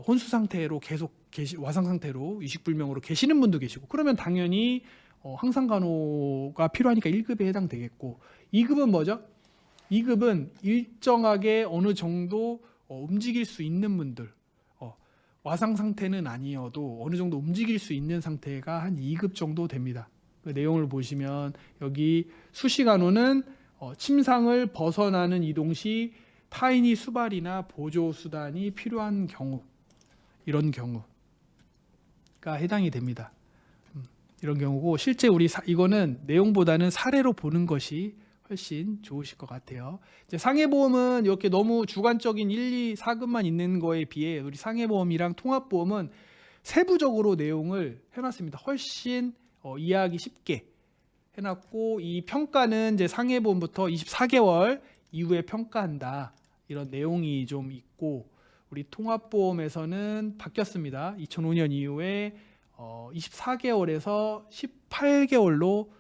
혼수 상태로 계속 와상 상태로 의식불명으로 계시는 분도 계시고 그러면 당연히 항상간호가 필요하니까 1급에 해당되겠고 2급은 뭐죠? 2급은 일정하게 어느 정도 움직일 수 있는 분들 와상 상태는 아니어도 어느 정도 움직일 수 있는 상태가 한 2급 정도 됩니다. 그 내용을 보시면 여기 수시간호는 침상을 벗어나는 이동 시 타인이 수발이나 보조 수단이 필요한 경우 이런 경우가 해당이 됩니다. 이런 경우고 실제 우리 이거는 내용보다는 사례로 보는 것이 훨씬 좋으실 것 같아요. 이제 상해보험은 이렇게 너무 주관적인 1, 2, 4급만 있는 거에 비해 우리 상해보험이랑 통합보험은 세부적으로 내용을 해놨습니다. 훨씬 이해하기 쉽게 해놨고 이 평가는 이제 상해보험부터 24개월 이후에 평가한다 이런 내용이 좀 있고 우리 통합보험에서는 바뀌었습니다. 2005년 이후에 24개월에서 18개월로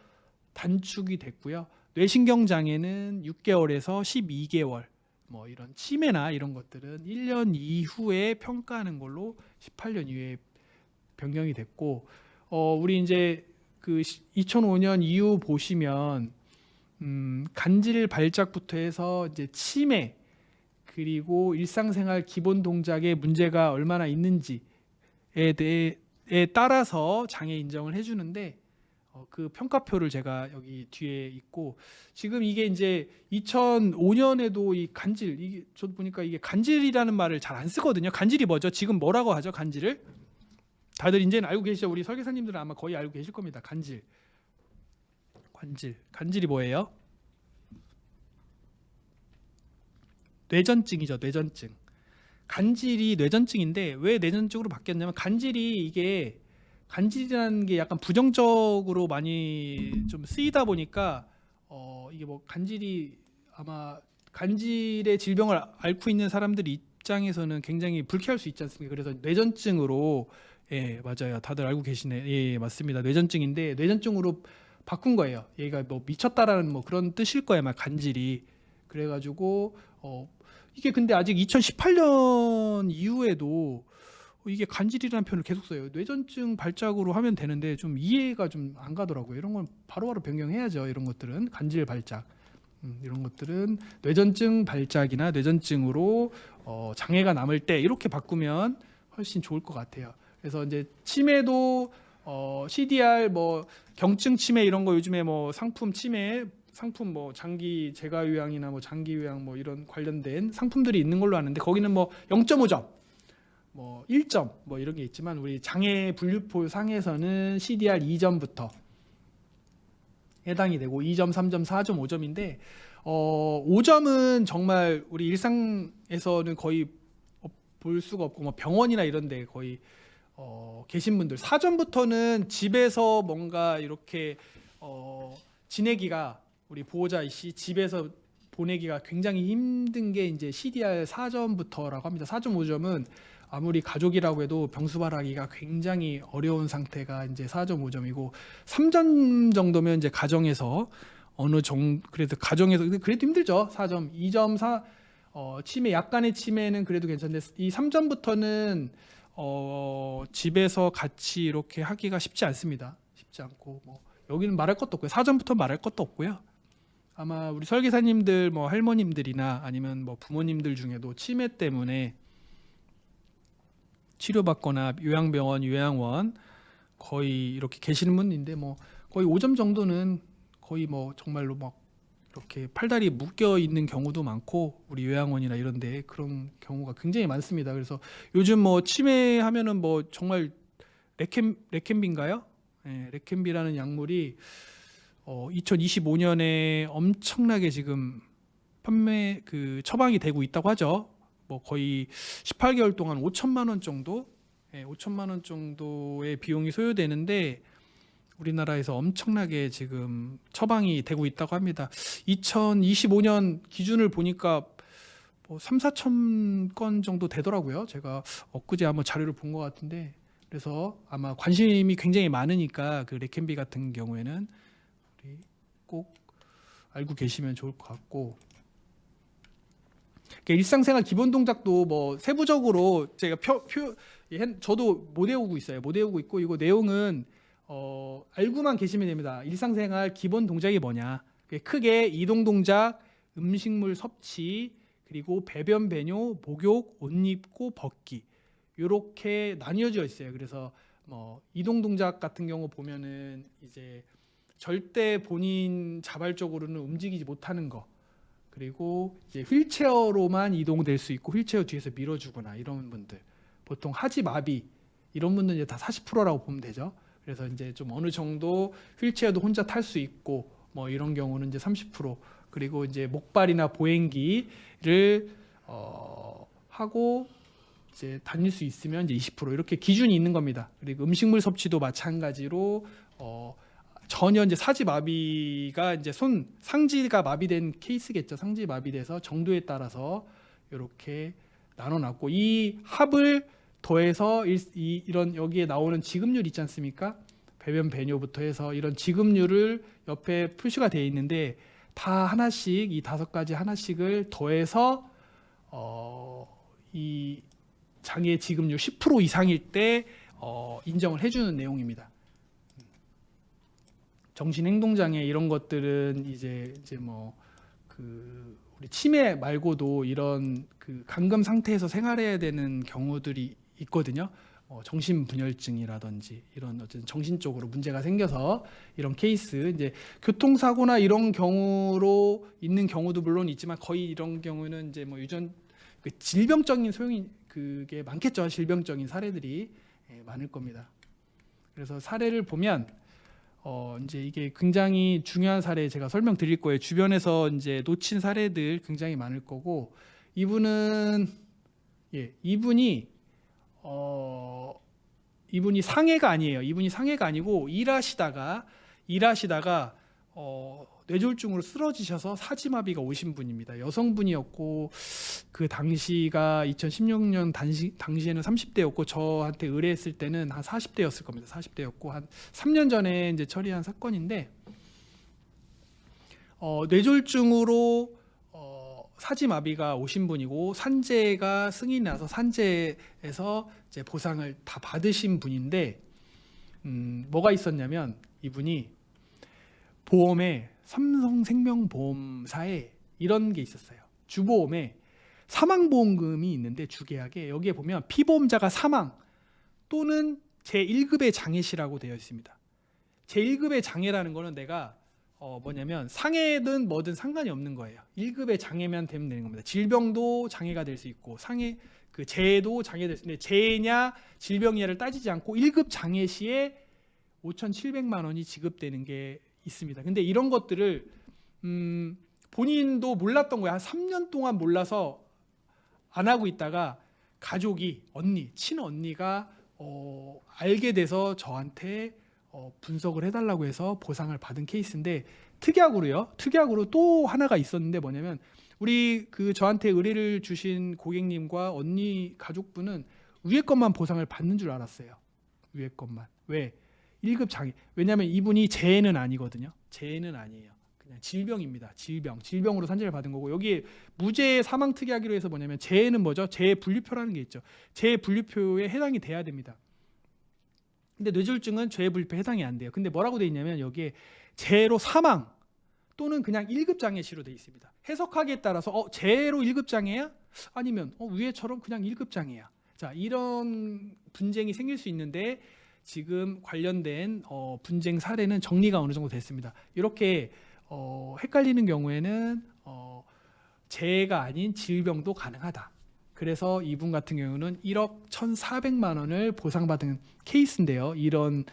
단축이 됐고요. 뇌신경장애는 6개월에서 12개월 뭐 이런 치매나 이런 것들은 1년 이후에 평가하는 걸로 18년 이후에 변경이 됐고 우리 이제 그 2005년 이후 보시면 간질 발작부터 해서 이제 치매 그리고 일상생활 기본 동작에 문제가 얼마나 있는지에 따라서 장애 인정을 해주는데 그 평가표를 제가 여기 뒤에 있고 지금 이게 이제 2005년에도 이 간질 이게 저도 보니까 이게 간질이라는 말을 잘 안 쓰거든요. 간질이 뭐죠? 지금 뭐라고 하죠? 간질을 다들 이제는 알고 계시죠? 우리 설계사님들은 아마 거의 알고 계실 겁니다. 간질이 뭐예요? 뇌전증이죠. 뇌전증. 간질이 뇌전증인데 왜 뇌전증으로 바뀌었냐면 간질이라는 게 약간 부정적으로 많이 좀 쓰이다 보니까 이게 뭐 간질이 아마 간질의 질병을 앓고 있는 사람들 입장에서는 굉장히 불쾌할 수 있지 않습니까? 그래서 뇌전증으로 예 맞아요. 다들 알고 계시네. 예 맞습니다. 뇌전증인데 뇌전증으로 바꾼 거예요. 얘가 뭐 미쳤다라는 뭐 그런 뜻일 거예요. 아마 간질이 그래가지고 이게 근데 아직 2018년 이후에도 이게 간질이라는 표현을 계속 써요. 뇌전증 발작으로 하면 되는데 좀 이해가 좀 안 가더라고요. 이런 건 바로바로 변경해야죠. 이런 것들은 간질 발작 이런 것들은 뇌전증 발작이나 뇌전증으로 장애가 남을 때 이렇게 바꾸면 훨씬 좋을 것 같아요. 그래서 이제 치매도 CDR 뭐 경증 치매 이런 거 요즘에 뭐 상품 치매 상품 뭐 장기 재가 요양이나 뭐 장기 요양 뭐 이런 관련된 상품들이 있는 걸로 아는데 거기는 뭐 0.5점, 뭐 1점 뭐 이런 게 있지만 우리 장애 분류표 상에서는 CDR 2점부터 해당이 되고 2점, 3점, 4점, 5점인데 5점은 정말 우리 일상에서는 거의 볼 수가 없고 뭐 병원이나 이런 데 거의 계신 분들 4점부터는 집에서 뭔가 이렇게 지내기가 우리 보호자이시 집에서 보내기가 굉장히 힘든 게 이제 CDR 4점부터라고 합니다. 4점, 5점은 아무리 가족이라고 해도 병수발하기가 굉장히 어려운 상태가 이제 4점, 5점이고 3점 정도면 이제 가정에서 어느 정도 그래도 가정에서 그래도 힘들죠. 4점, 2점, 4 치매 약간의 치매는 그래도 괜찮은데 이 3점부터는 집에서 같이 이렇게 하기가 쉽지 않습니다. 쉽지 않고 뭐 여기는 말할 것도 없고요. 4점부터 말할 것도 없고요. 아마 우리 설계사님들 뭐 할머님들이나 아니면 뭐 부모님들 중에도 치매 때문에 치료받거나 요양병원, 요양원 거의 이렇게 계시는 분인데 뭐 거의 5점 정도는 거의 뭐 정말로 막 이렇게 팔다리 묶여 있는 경우도 많고 우리 요양원이나 이런 데 그런 경우가 굉장히 많습니다. 그래서 요즘 뭐 치매 하면은 뭐 정말 레캠비인가요? 네, 레캠비라는 약물이 2025년에 엄청나게 지금 판매 처방이 되고 있다고 하죠. 뭐 거의 18개월 동안 5천만 원 정도, 5천만 원 정도의 비용이 소요되는데 우리나라에서 엄청나게 지금 처방이 되고 있다고 합니다. 2025년 기준을 보니까 뭐 3, 4천 건 정도 되더라고요. 제가 엊그제 한번 자료를 본 것 같은데 그래서 아마 관심이 굉장히 많으니까 그 레캠비 같은 경우에는 우리 꼭 알고 계시면 좋을 것 같고 일상생활 기본 동작도 뭐 세부적으로 제가 저도 못 외우고 있어요. 못 외우고 있고 이거 내용은 알고만 계시면 됩니다. 일상생활 기본 동작이 뭐냐? 크게 이동 동작, 음식물 섭취, 그리고 배변 배뇨, 목욕, 옷 입고 벗기 이렇게 나뉘어져 있어요. 그래서 뭐 이동 동작 같은 경우 보면은 이제 절대 본인 자발적으로는 움직이지 못하는 거. 그리고 이제 휠체어로만 이동될 수 있고 휠체어 뒤에서 밀어주거나 이런 분들 보통 하지 마비 이런 분들 이제 다 40%라고 보면 되죠. 그래서 이제 좀 어느 정도 휠체어도 혼자 탈 수 있고 뭐 이런 경우는 이제 30% 그리고 이제 목발이나 보행기를 하고 이제 다닐 수 있으면 이제 20% 이렇게 기준이 있는 겁니다. 그리고 음식물 섭취도 마찬가지로 전혀 이제 사지 마비가 이제 상지가 마비된 케이스겠죠. 상지 마비돼서 정도에 따라서 이렇게 나눠놨고 이 합을 더해서 이런 여기에 나오는 지급률 있지 않습니까? 배변 배뇨부터 해서 이런 지급률을 옆에 표시가 되어 있는데 다 하나씩 이 5가지 하나씩을 더해서 이 장애 지급률 10% 이상일 때 인정을 해주는 내용입니다. 정신행동장애 이런 것들은 이제 뭐 우리 치매 말고도 이런 감금 상태에서 생활해야 되는 경우들이 있거든요. 정신분열증이라든지 이런 어쨌든 정신적으로 문제가 생겨서 이런 케이스 이제 교통사고나 이런 경우로 있는 경우도 물론 있지만 거의 이런 경우는 이제 뭐 유전 질병적인 소용이 그게 많겠죠. 질병적인 사례들이 많을 겁니다. 그래서 사례를 보면 이제 이게 굉장히 중요한 사례 제가 설명드릴 거예요. 주변에서 이제 놓친 사례들 굉장히 많을 거고 이분은 이분이 상해가 아니에요. 이분이 상해가 아니고 일하시다가 뇌졸중으로 쓰러지셔서 사지마비가 오신 분입니다. 여성분이었고 그 당시가 2016년 당시에는 30대였고 저한테 의뢰했을 때는 한 40대였을 겁니다. 40대였고 한 3년 전에 이제 처리한 사건인데 뇌졸중으로 사지마비가 오신 분이고 산재가 승인이 나서 산재에서 이제 보상을 다 받으신 분인데 뭐가 있었냐면 이분이 보험에 삼성생명보험사에 이런 게 있었어요. 주보험에 사망보험금이 있는데 주계약에 여기에 보면 피보험자가 사망 또는 제1급의 장애시라고 되어 있습니다. 제1급의 장애라는 거는 내가 뭐냐면 상해든 뭐든 상관이 없는 거예요. 1급의 장애면 되면 되는 겁니다. 질병도 장애가 될 수 있고 상해 그 재해도 장애될 수 있는데 재해냐 질병이냐를 따지지 않고 1급 장애 시에 5,700만 원이 지급되는 게 있습니다. 근데 이런 것들을 본인도 몰랐던 거예요. 한 3년 동안 몰라서 안 하고 있다가 가족이 친언니가 알게 돼서 저한테 분석을 해달라고 해서 보상을 받은 케이스인데 특약으로 또 하나가 있었는데 뭐냐면 우리 그 저한테 의뢰를 주신 고객님과 언니 가족분은 위에 것만 보상을 받는 줄 알았어요. 위에 것만. 왜? 1급 장애. 왜냐하면 이분이 재해는 아니거든요. 재해는 아니에요. 그냥 질병입니다. 질병으로 산재를 받은 거고 여기 무죄 사망 특약으로 해서 뭐냐면 재해는 뭐죠? 재해 분류표라는 게 있죠. 재해 분류표에 해당이 돼야 됩니다. 근데 뇌졸중은 재해 분류표에 해당이 안 돼요. 근데 뭐라고 돼 있냐면 여기에 재해로 사망 또는 그냥 1급 장애시로 돼 있습니다. 해석하기에 따라서 재해로 1급 장애야? 아니면 위에처럼 그냥 1급 장애야. 자, 이런 분쟁이 생길 수 있는데 지금 관련된 분쟁 사례는 정리가 어느 정도 됐습니다. 이렇게 헷갈리는 경우에는 재해가 아닌 질병도 가능하다. 그래서 이분 같은 경우는 1억 1,400만 원을 보상받은 케이스인데요. 이런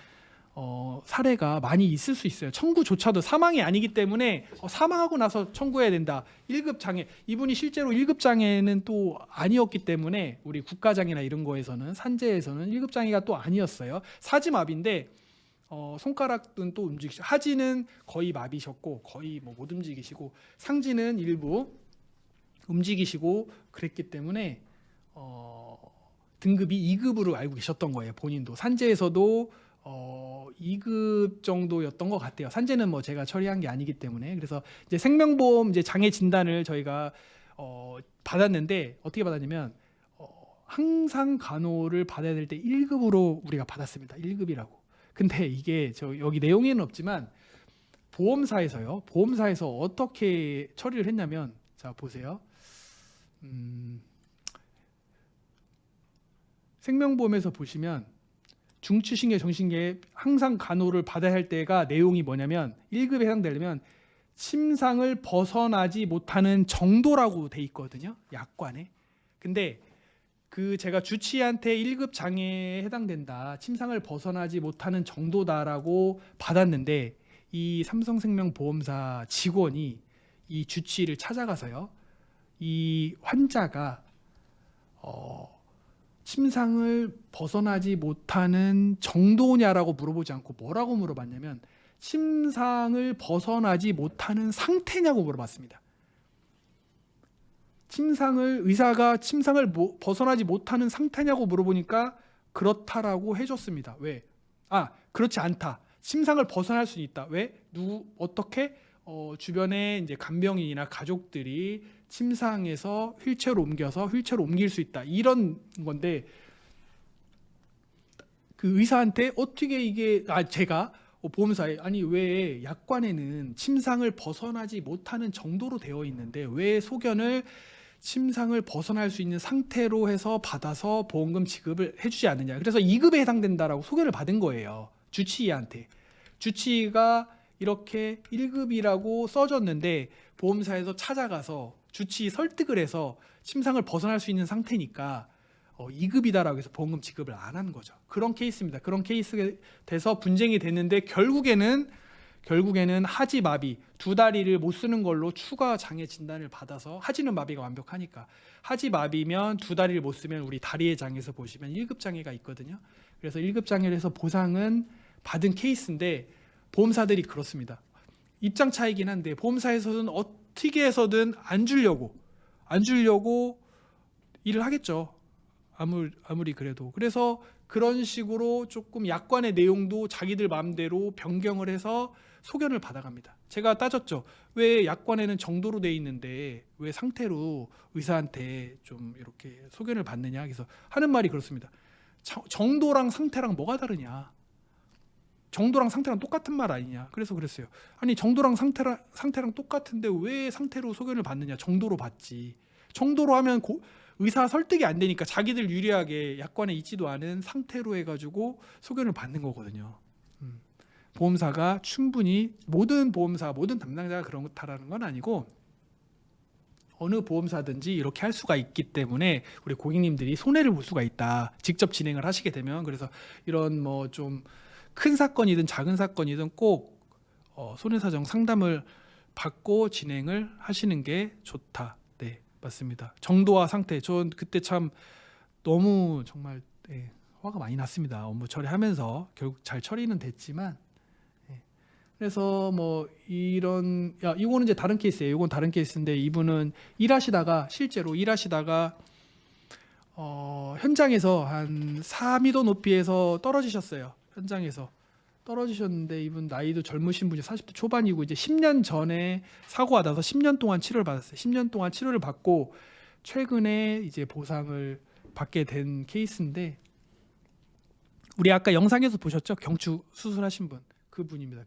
사례가 많이 있을 수 있어요. 청구조차도 사망이 아니기 때문에 사망하고 나서 청구해야 된다. 1급 장애. 이분이 실제로 1급 장애는 또 아니었기 때문에 우리 국가장애나 이런 거에서는 산재에서는 1급 장애가 또 아니었어요. 사지마비인데 손가락은 또 움직이시고 하지는 거의 마비셨고 거의 못 움직이시고 상지는 일부 움직이시고 그랬기 때문에 등급이 2급으로 알고 계셨던 거예요. 본인도 산재에서도 2급 정도였던 것 같아요. 산재는 뭐 제가 처리한 게 아니기 때문에. 그래서 이제 생명보험 이제 장애 진단을 저희가 받았는데 어떻게 받았냐면 항상 간호를 받아야 될 때 1급으로 우리가 받았습니다. 1급이라고. 근데 이게 여기 내용에는 없지만 보험사에서 어떻게 처리를 했냐면 자 보세요. 생명보험에서 보시면 중추신경, 정신계 항상 간호를 받아야 할 때가 내용이 뭐냐면 1급에 해당되려면 침상을 벗어나지 못하는 정도라고 돼 있거든요. 약관에. 근데 그 제가 주치의한테 1급 장애에 해당된다. 침상을 벗어나지 못하는 정도다라고 받았는데 이 삼성생명보험사 직원이 이 주치의를 찾아가서요. 이 환자가 침상을 벗어나지 못하는 정도냐라고 물어보지 않고 뭐라고 물어봤냐면 침상을 벗어나지 못하는 상태냐고 물어봤습니다. 의사가 침상을 벗어나지 못하는 상태냐고 물어보니까 그렇다라고 해줬습니다. 왜? 그렇지 않다. 침상을 벗어날 수 있다. 왜? 어떻게? 주변에 이제 간병인이나 가족들이 침상에서 휠체어로 옮길 수 있다. 이런 건데 그 의사한테 어떻게 이게 제가 보험사에 왜 약관에는 침상을 벗어나지 못하는 정도로 되어 있는데 왜 소견을 침상을 벗어날 수 있는 상태로 해서 받아서 보험금 지급을 해주지 않느냐. 그래서 2급에 해당된다라고 소견을 받은 거예요. 주치의한테. 주치의가 이렇게 1급이라고 써줬는데 보험사에서 찾아가서 주치의 설득을 해서 침상을 벗어날 수 있는 상태니까 2급이다라고 해서 보험금 지급을 안 한 거죠. 그런 케이스입니다. 그런 케이스가 돼서 분쟁이 됐는데 결국에는 하지 마비, 두 다리를 못 쓰는 걸로 추가 장애 진단을 받아서 하지는 마비가 완벽하니까 하지 마비면 두 다리를 못 쓰면 우리 다리의 장에서 보시면 1급 장애가 있거든요. 그래서 1급 장애를 해서 보상은 받은 케이스인데 보험사들이 그렇습니다. 입장 차이긴 한데 보험사에서는 어떻게 해서든 안 주려고 일을 하겠죠. 아무리 그래도. 그래서 그런 식으로 조금 약관의 내용도 자기들 마음대로 변경을 해서 소견을 받아갑니다. 제가 따졌죠. 왜 약관에는 정도로 돼 있는데 왜 상태로 의사한테 좀 이렇게 소견을 받느냐. 그래서 하는 말이 그렇습니다. 정도랑 상태랑 뭐가 다르냐. 정도랑 상태랑 똑같은 말 아니냐. 그래서 그랬어요. 정도랑 상태랑 똑같은데 왜 상태로 소견을 받느냐. 정도로 받지. 정도로 하면 의사 설득이 안 되니까 자기들 유리하게 약관에 있지도 않은 상태로 해가지고 소견을 받는 거거든요. 보험사가 충분히 모든 보험사 모든 담당자가 그렇다라는 건 아니고 어느 보험사든지 이렇게 할 수가 있기 때문에 우리 고객님들이 손해를 볼 수가 있다. 직접 진행을 하시게 되면. 그래서 이런 뭐 좀 큰 사건이든 작은 사건이든 꼭 손해사정 상담을 받고 진행을 하시는 게 좋다. 네, 맞습니다. 정도와 상태. 전 그때 참 너무 정말 화가 많이 났습니다. 업무 처리하면서 결국 잘 처리는 됐지만 그래서 뭐 이거는 이제 다른 케이스예요. 이건 다른 케이스인데 이분은 실제로 일하시다가 현장에서 한 4m 높이에서 떨어지셨어요. 현장에서 떨어지셨는데 이분 나이도 젊으신 분이 40대 초반이고 이제 10년 전에 사고가 나서 10년 동안 치료를 받았어요. 10년 동안 치료를 받고 최근에 이제 보상을 받게 된 케이스인데 우리 아까 영상에서 보셨죠? 경추 수술하신 분. 그분입니다.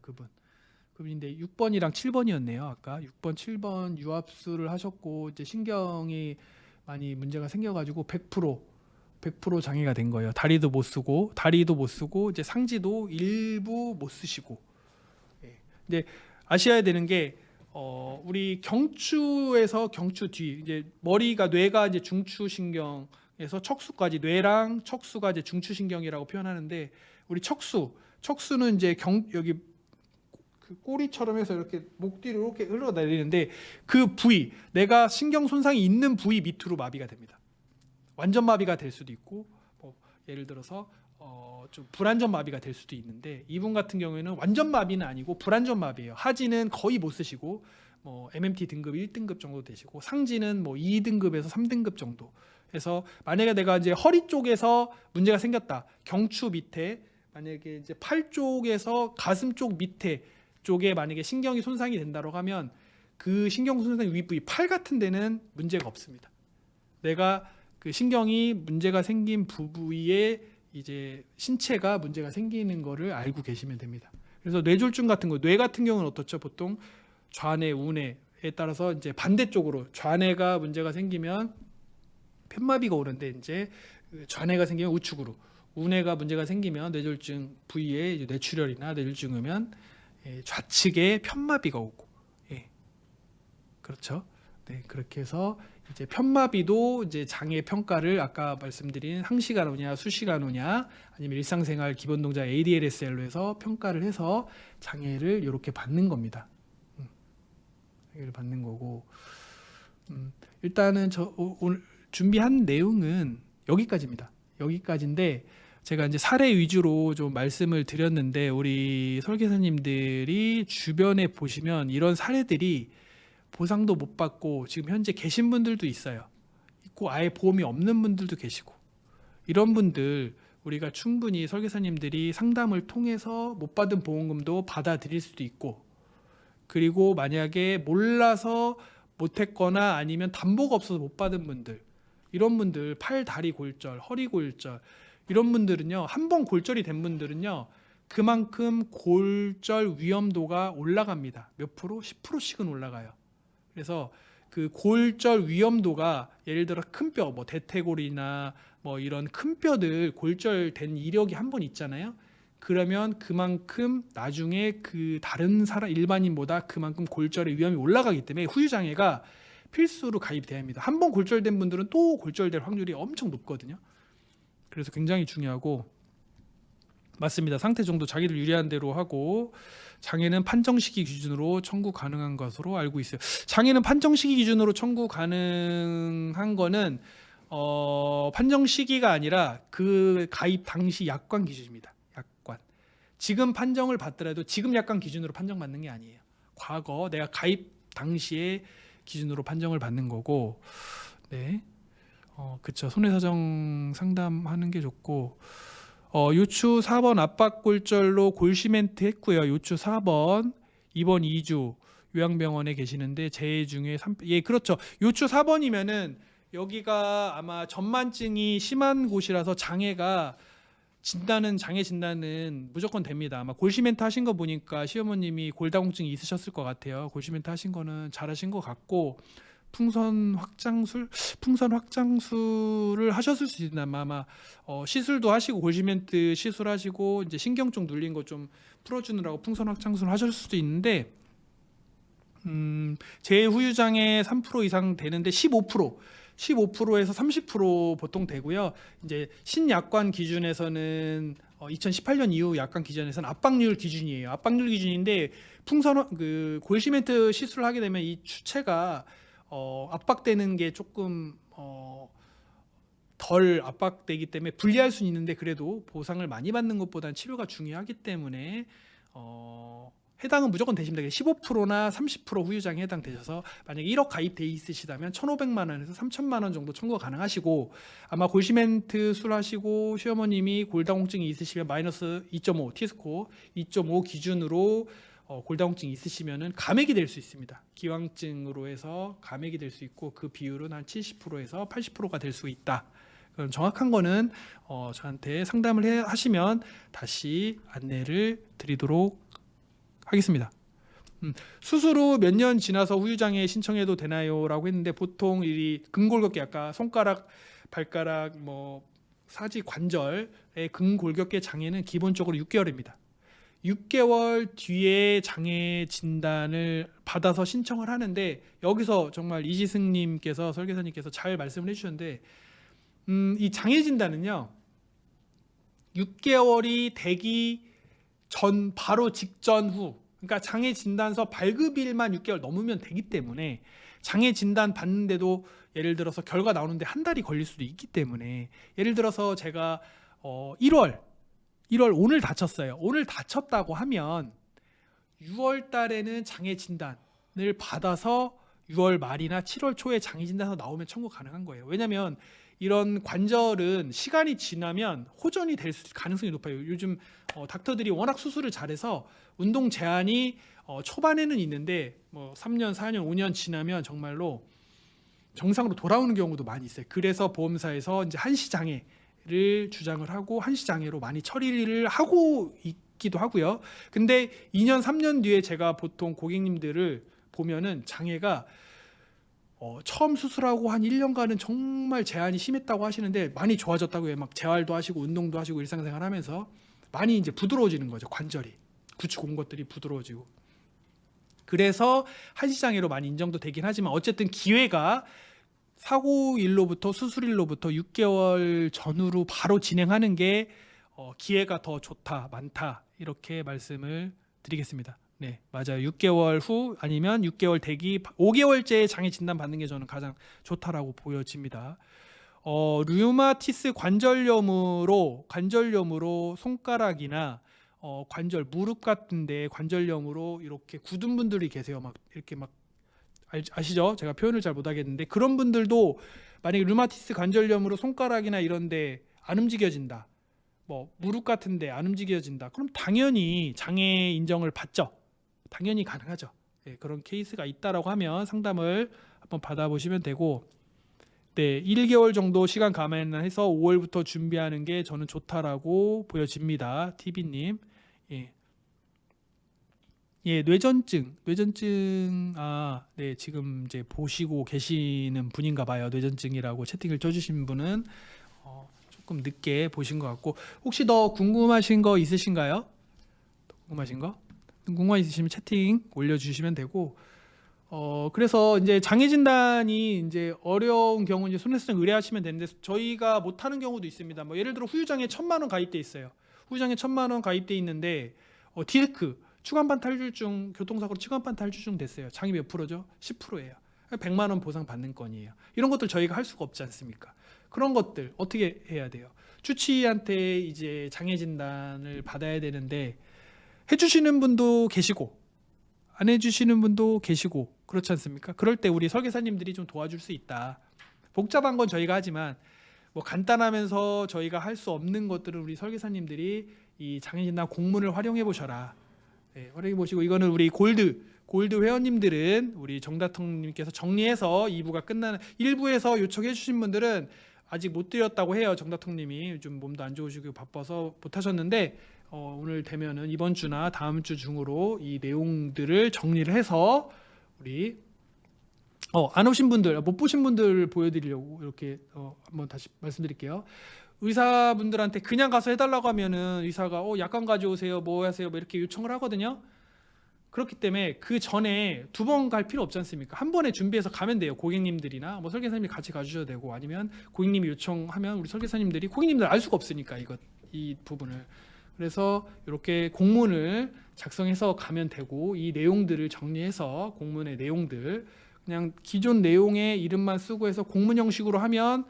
그분인데 6번이랑 7번이었네요. 아까 6번, 7번 유압수를 하셨고 이제 신경이 많이 문제가 생겨가지고 100% 장애가 된 거예요. 다리도 못 쓰고 이제 상지도 일부 못 쓰시고. 근데 아셔야 되는 게 우리 경추에서 경추 뒤 이제 뇌가 이제 중추신경에서 척수까지 뇌랑 척수가 이제 중추신경이라고 표현하는데 우리 척수는 이제 여기 그 꼬리처럼 해서 이렇게 목 뒤로 이렇게 흘러내리는데 그 부위 내가 신경 손상이 있는 부위 밑으로 마비가 됩니다. 완전 마비가 될 수도 있고 뭐 예를 들어서 좀 불안전 마비가 될 수도 있는데 이분 같은 경우에는 완전 마비는 아니고 불안전 마비예요. 하지는 거의 못 쓰시고 뭐 MMT 등급 1등급 정도 되시고 상지는 뭐 2등급에서 3등급 정도 해서 만약에 내가 이제 허리 쪽에서 문제가 생겼다. 경추 밑에 만약에 이제 팔 쪽에서 가슴 쪽 밑에 쪽에 만약에 신경이 손상이 된다고 하면 그 신경 손상 윗부위 팔 같은 데는 문제가 없습니다. 내가 그 신경이 문제가 생긴 부위에 이제 신체가 문제가 생기는 거를 알고 계시면 됩니다. 그래서 뇌졸중 같은 뇌 같은 경우는 어떻죠? 보통 좌뇌, 우뇌에 따라서 이제 반대쪽으로 좌뇌가 문제가 생기면 편마비가 오는데 이제 좌뇌가 생기면 우측으로, 우뇌가 문제가 생기면 뇌졸중 부위에 이제 뇌출혈이나 뇌졸중이 오면 좌측에 편마비가 오고, 그렇죠? 네, 그렇게 해서 이제 편마비도 이제 장애 평가를 아까 말씀드린 항시간 오냐, 수시간 오냐, 아니면 일상생활 기본 동작 ADLSL로 해서 평가를 해서 장애를 이렇게 받는 겁니다. 장애를 받는 거고, 일단은 오늘 준비한 내용은 여기까지입니다. 여기까지인데 제가 이제 사례 위주로 좀 말씀을 드렸는데 우리 설계사님들이 주변에 보시면 이런 사례들이 보상도 못 받고 지금 현재 계신 분들도 있고 아예 보험이 없는 분들도 계시고 이런 분들 우리가 충분히 설계사님들이 상담을 통해서 못 받은 보험금도 받아들일 수도 있고 그리고 만약에 몰라서 못했거나 아니면 담보가 없어서 못 받은 분들 이런 분들 팔, 다리 골절, 허리 골절 이런 분들은요 한 번 골절이 된 분들은요 그만큼 골절 위험도가 올라갑니다. 몇 프로? 10%씩은 올라가요. 그래서 그 골절 위험도가 예를 들어 큰 뼈, 뭐 대퇴골이나 뭐 이런 큰 뼈들 골절된 이력이 한 번 있잖아요. 그러면 그만큼 나중에 그 다른 사람 일반인보다 그만큼 골절의 위험이 올라가기 때문에 후유장애가 필수로 가입돼야 합니다. 한 번 골절된 분들은 또 골절될 확률이 엄청 높거든요. 그래서 굉장히 중요하고 맞습니다. 상태 정도 자기들 유리한 대로 하고 장애는 판정 시기 기준으로 청구 가능한 것으로 알고 있어요. 장애는 판정 시기 기준으로 청구 가능한 거는 판정 시기가 아니라 그 가입 당시 약관 기준입니다. 약관. 지금 판정을 받더라도 지금 약관 기준으로 판정받는 게 아니에요. 과거 내가 가입 당시에 기준으로 판정을 받는 거고, 네, 그쵸. 손해사정 상담하는 게 좋고. 요추 4번 압박골절로 골시멘트 했고요. 요추 4번, 2번 2주 요양병원에 계시는데 재해 중에 예, 그렇죠. 요추 4번이면은 여기가 아마 전만증이 심한 곳이라서 장애 진단은 무조건 됩니다. 아마 골시멘트 하신 거 보니까 시어머님이 골다공증이 있으셨을 것 같아요. 골시멘트 하신 거는 잘하신 것 같고 풍선 확장술을 하셨을 수 있나 아마 시술도 하시고 골시멘트 시술하시고 이제 신경 쪽 눌린 거 좀 풀어주느라고 풍선 확장술 하셨을 수도 있는데 재후유장애 3% 이상 되는데 15%에서 30% 보통 되고요. 이제 신약관 기준에서는 2018년 이후 약관 기준에서는 압박률 기준이에요. 압박률 기준인데 풍선 골시멘트 시술을 하게 되면 이 추체가 압박되는 게 조금 덜 압박되기 때문에 불리할 수는 있는데 그래도 보상을 많이 받는 것보다는 치료가 중요하기 때문에 해당은 무조건 되십니다. 15%나 30% 후유장에 해당되셔서 만약에 1억 가입돼 있으시다면 1,500만 원에서 3,000만 원 정도 청구가 가능하시고 아마 골시멘트 술하시고 시어머님이 골다공증이 있으시면 마이너스 2.5 T스코어 2.5 기준으로 골다공증이 있으시면은 감액이 될 수 있습니다. 기왕증으로 해서 감액이 될 수 있고 그 비율은 한 70%에서 80%가 될 수 있다. 그럼 정확한 거는 저한테 상담을 하시면 다시 안내를 드리도록 하겠습니다. 수술 후 몇 년 지나서 후유장애 신청해도 되나요? 라고 했는데 보통 이 근골격계 아까 손가락, 발가락, 사지 관절의 근골격계 장애는 기본적으로 6개월입니다. 6개월 뒤에 장애 진단을 받아서 신청을 하는데 여기서 정말 이지승님께서 설계사님께서 잘 말씀을 해주셨는데 이 장애 진단은요 6개월이 되기 전 바로 직전 후 그러니까 장애 진단서 발급일만 6개월 넘으면 되기 때문에 장애 진단 받는데도 예를 들어서 결과 나오는데 한 달이 걸릴 수도 있기 때문에 예를 들어서 제가 1월 오늘 다쳤어요. 오늘 다쳤다고 하면 6월 달에는 장애 진단을 받아서 6월 말이나 7월 초에 장애 진단서 나오면 청구 가능한 거예요. 왜냐하면 이런 관절은 시간이 지나면 호전이 될 가능성이 높아요. 요즘 닥터들이 워낙 수술을 잘해서 운동 제한이 초반에는 있는데 3년, 4년, 5년 지나면 정말로 정상으로 돌아오는 경우도 많이 있어요. 그래서 보험사에서 이제 한시 장애를 주장을 하고 한시 장애로 많이 처리를 하고 있기도 하고요. 근데 2년, 3년 뒤에 제가 보통 고객님들을 보면은 장애가 처음 수술하고 한 1년간은 정말 제한이 심했다고 하시는데 많이 좋아졌다고요. 막 재활도 하시고 운동도 하시고 일상생활 하면서 많이 이제 부드러워지는 거죠. 관절이 굳히고 온 것들이 부드러워지고 그래서 한시장애로 많이 인정도 되긴 하지만 어쨌든 기회가 사고일로부터 수술일로부터 6개월 전후로 바로 진행하는 게 기회가 더 좋다 많다 이렇게 말씀을 드리겠습니다. 네, 맞아요. 6개월 후 아니면 6개월 대기 5개월째 장애 진단 받는 게 저는 가장 좋다라고 보여집니다. 류마티스 관절염으로 손가락이나 관절 무릎 같은데 관절염으로 이렇게 굳은 분들이 계세요. 막 이렇게 막 아시죠? 제가 표현을 잘 못하겠는데 그런 분들도 만약에 류마티스 관절염으로 손가락이나 이런데 안 움직여진다. 무릎 같은데 안 움직여진다. 그럼 당연히 장애 인정을 받죠. 당연히 가능하죠. 네, 그런 케이스가 있다라고 하면 상담을 한번 받아보시면 되고, 네, 1개월 정도 시간 감안해서 5월부터 준비하는 게 저는 좋다라고 보여집니다. TV님, 뇌전증, 네, 지금 이제 보시고 계시는 분인가봐요. 뇌전증이라고 채팅을 쳐주신 분은 조금 늦게 보신 것 같고, 혹시 더 궁금하신 거 있으신가요? 궁금한 있으시면 채팅 올려주시면 되고, 그래서 이제 장애 진단이 이제 어려운 경우 이제 손해수장 의뢰하시면 되는데 저희가 못하는 경우도 있습니다. 예를 들어 후유장애 1,000만 원 가입돼 있어요. 후유장애 1,000만 원 가입돼 있는데 디스크, 추간판 탈주증, 교통사고로 추간판 탈주증 됐어요. 장애 몇 프로죠? 10%예요. 100만 원 보상 받는 건이에요. 이런 것들 저희가 할 수가 없지 않습니까? 그런 것들 어떻게 해야 돼요? 주치의한테 이제 장애 진단을 받아야 되는데 해주시는 분도 계시고 안 해주시는 분도 계시고 그렇지 않습니까? 그럴 때 우리 설계사님들이 좀 도와줄 수 있다. 복잡한 건 저희가 하지만 간단하면서 저희가 할 수 없는 것들은 우리 설계사님들이 이 장애진단 공문을 활용해 보셔라. 네, 활용해 보시고 이거는 우리 골드 회원님들은 우리 정다통님께서 정리해서 2부가 끝나는 1부에서 요청해 주신 분들은 아직 못 드렸다고 해요. 정다통님이 요즘 몸도 안 좋으시고 바빠서 못 하셨는데 오늘 되면은 이번 주나 다음 주 중으로 이 내용들을 정리를 해서 우리 안 오신 분들, 못 보신 분들 보여드리려고 이렇게 한번 다시 말씀드릴게요. 의사분들한테 그냥 가서 해달라고 하면은 의사가 약관 가져오세요, 뭐 하세요, 뭐 이렇게 요청을 하거든요. 그렇기 때문에 그 전에 두 번 갈 필요 없지 않습니까? 한 번에 준비해서 가면 돼요. 고객님들이나 뭐 설계사님이 같이 가주셔도 되고, 아니면 고객님이 요청하면 우리 설계사님들이, 고객님들 알 수가 없으니까 이 부분을. 그래서 이렇게 공문을 작성해서 가면 되고, 이 내용들을 정리해서 공문의 내용들 그냥 기존 내용의 이름만 쓰고 해서 공문 형식으로 하면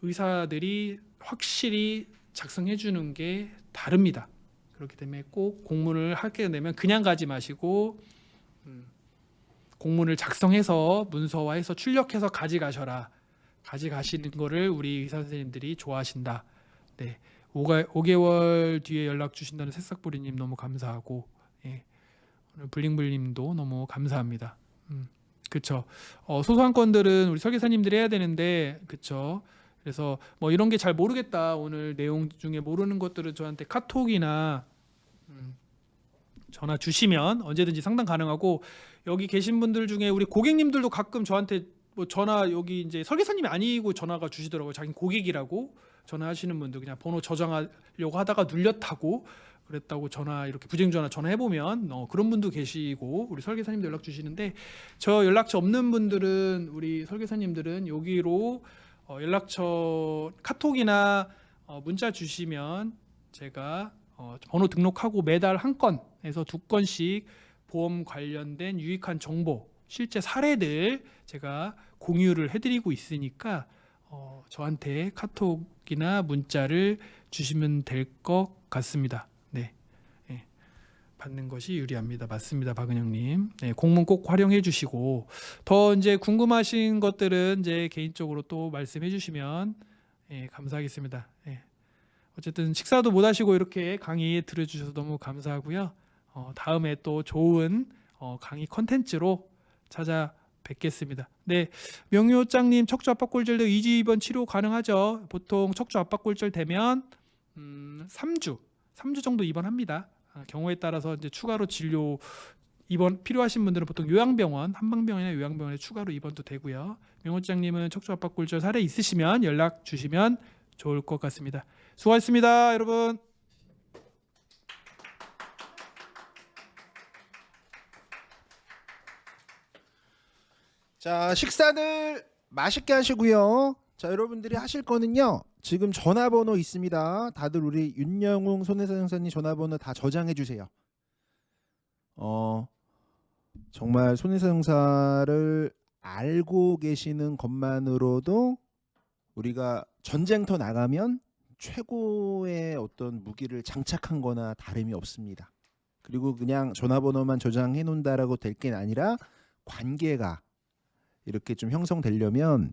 의사들이 확실히 작성해 주는 게 다릅니다. 그렇기 때문에 꼭 공문을 하게 되면 그냥 가지 마시고 공문을 작성해서 문서화해서 출력해서 가져가셔라. 가져가시는 거를 우리 의사 선생님들이 좋아하신다. 네, 5개월 뒤에 연락 주신다는 새싹보리님 너무 감사하고, 예, 오늘 블링블님도 너무 감사합니다. 그렇죠. 소소한 건들은 우리 설계사님들이 해야 되는데, 그렇죠. 그래서 뭐 이런 게 잘 모르겠다, 오늘 내용 중에 모르는 것들은 저한테 카톡이나 전화 주시면 언제든지 상담 가능하고, 여기 계신 분들 중에 우리 고객님들도 가끔 저한테 뭐 전화, 여기 이제 설계사님이 아니고 전화가 주시더라고요. 자기 고객이라고 전화하시는 분들, 그냥 번호 저장하려고 하다가 눌렸다고 그랬다고 전화, 이렇게 부재중 전화 전화해 보면 그런 분도 계시고, 우리 설계사님도 연락 주시는데, 저 연락처 없는 분들은, 우리 설계사님들은 여기로 연락처 카톡이나 문자 주시면 제가 번호 등록하고 매달 한 건에서 2건씩 보험 관련된 유익한 정보, 실제 사례들 제가 공유를 해드리고 있으니까 저한테 카톡이나 문자를 주시면 될 것 같습니다. 네, 네, 받는 것이 유리합니다. 맞습니다, 박은영님. 네, 공문 꼭 활용해 주시고, 더 이제 궁금하신 것들은 이제 개인적으로 또 말씀해 주시면 감사하겠습니다. 어쨌든 식사도 못 하시고 이렇게 강의 들어주셔서 너무 감사하고요. 다음에 또 좋은 강의 컨텐츠로 찾아뵙겠습니다. 네, 명유호장님, 척추 압박골절도 2주 입원 치료 가능하죠? 보통 척추 압박골절 되면 3주 정도 입원합니다. 경우에 따라서 이제 추가로 진료 입원 필요하신 분들은 보통 요양병원, 한방병원이나 요양병원에 추가로 입원도 되고요. 명호장님은 척추 압박골절 사례 있으시면 연락 주시면 좋을 것 같습니다. 수고하셨습니다, 여러분. 자, 식사들 맛있게 하시고요. 자, 여러분들이 하실 거는요, 지금 전화번호 있습니다. 다들 우리 윤영웅 손혜사 형사님 전화번호 다 저장해 주세요. 정말 손혜사 형사를 알고 계시는 것만으로도 우리가 전쟁터 나가면 최고의 어떤 무기를 장착한 거나 다름이 없습니다. 그리고 그냥 전화번호만 저장해 놓는다라고 될 게 아니라, 관계가 이렇게 좀 형성되려면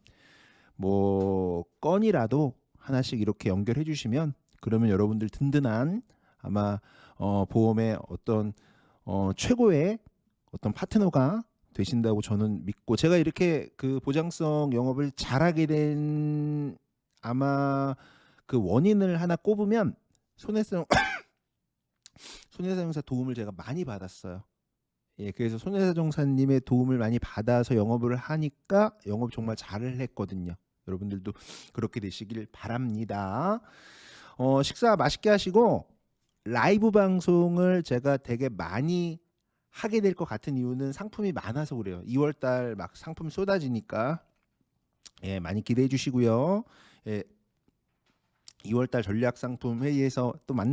뭐 건이라도 하나씩 이렇게 연결해 주시면, 그러면 여러분들 든든한, 아마 보험의 어떤 최고의 어떤 파트너가 되신다고 저는 믿고, 제가 이렇게 그 보장성 영업을 잘하게 된 아마 그 원인을 하나 꼽으면, 손혜사 형사 도움을 제가 많이 받았어요. 예, 그래서 손혜사 정사님의 도움을 많이 받아서 영업을 하니까 영업 정말 잘을 했거든요. 여러분들도 그렇게 되시길 바랍니다. 식사 맛있게 하시고, 라이브 방송을 제가 되게 많이 하게 될 것 같은 이유는 상품이 많아서 그래요. 2월달 막 상품 쏟아지니까, 예, 많이 기대해 주시고요. 예, 2월달 전략 상품 회의에서 또 만나.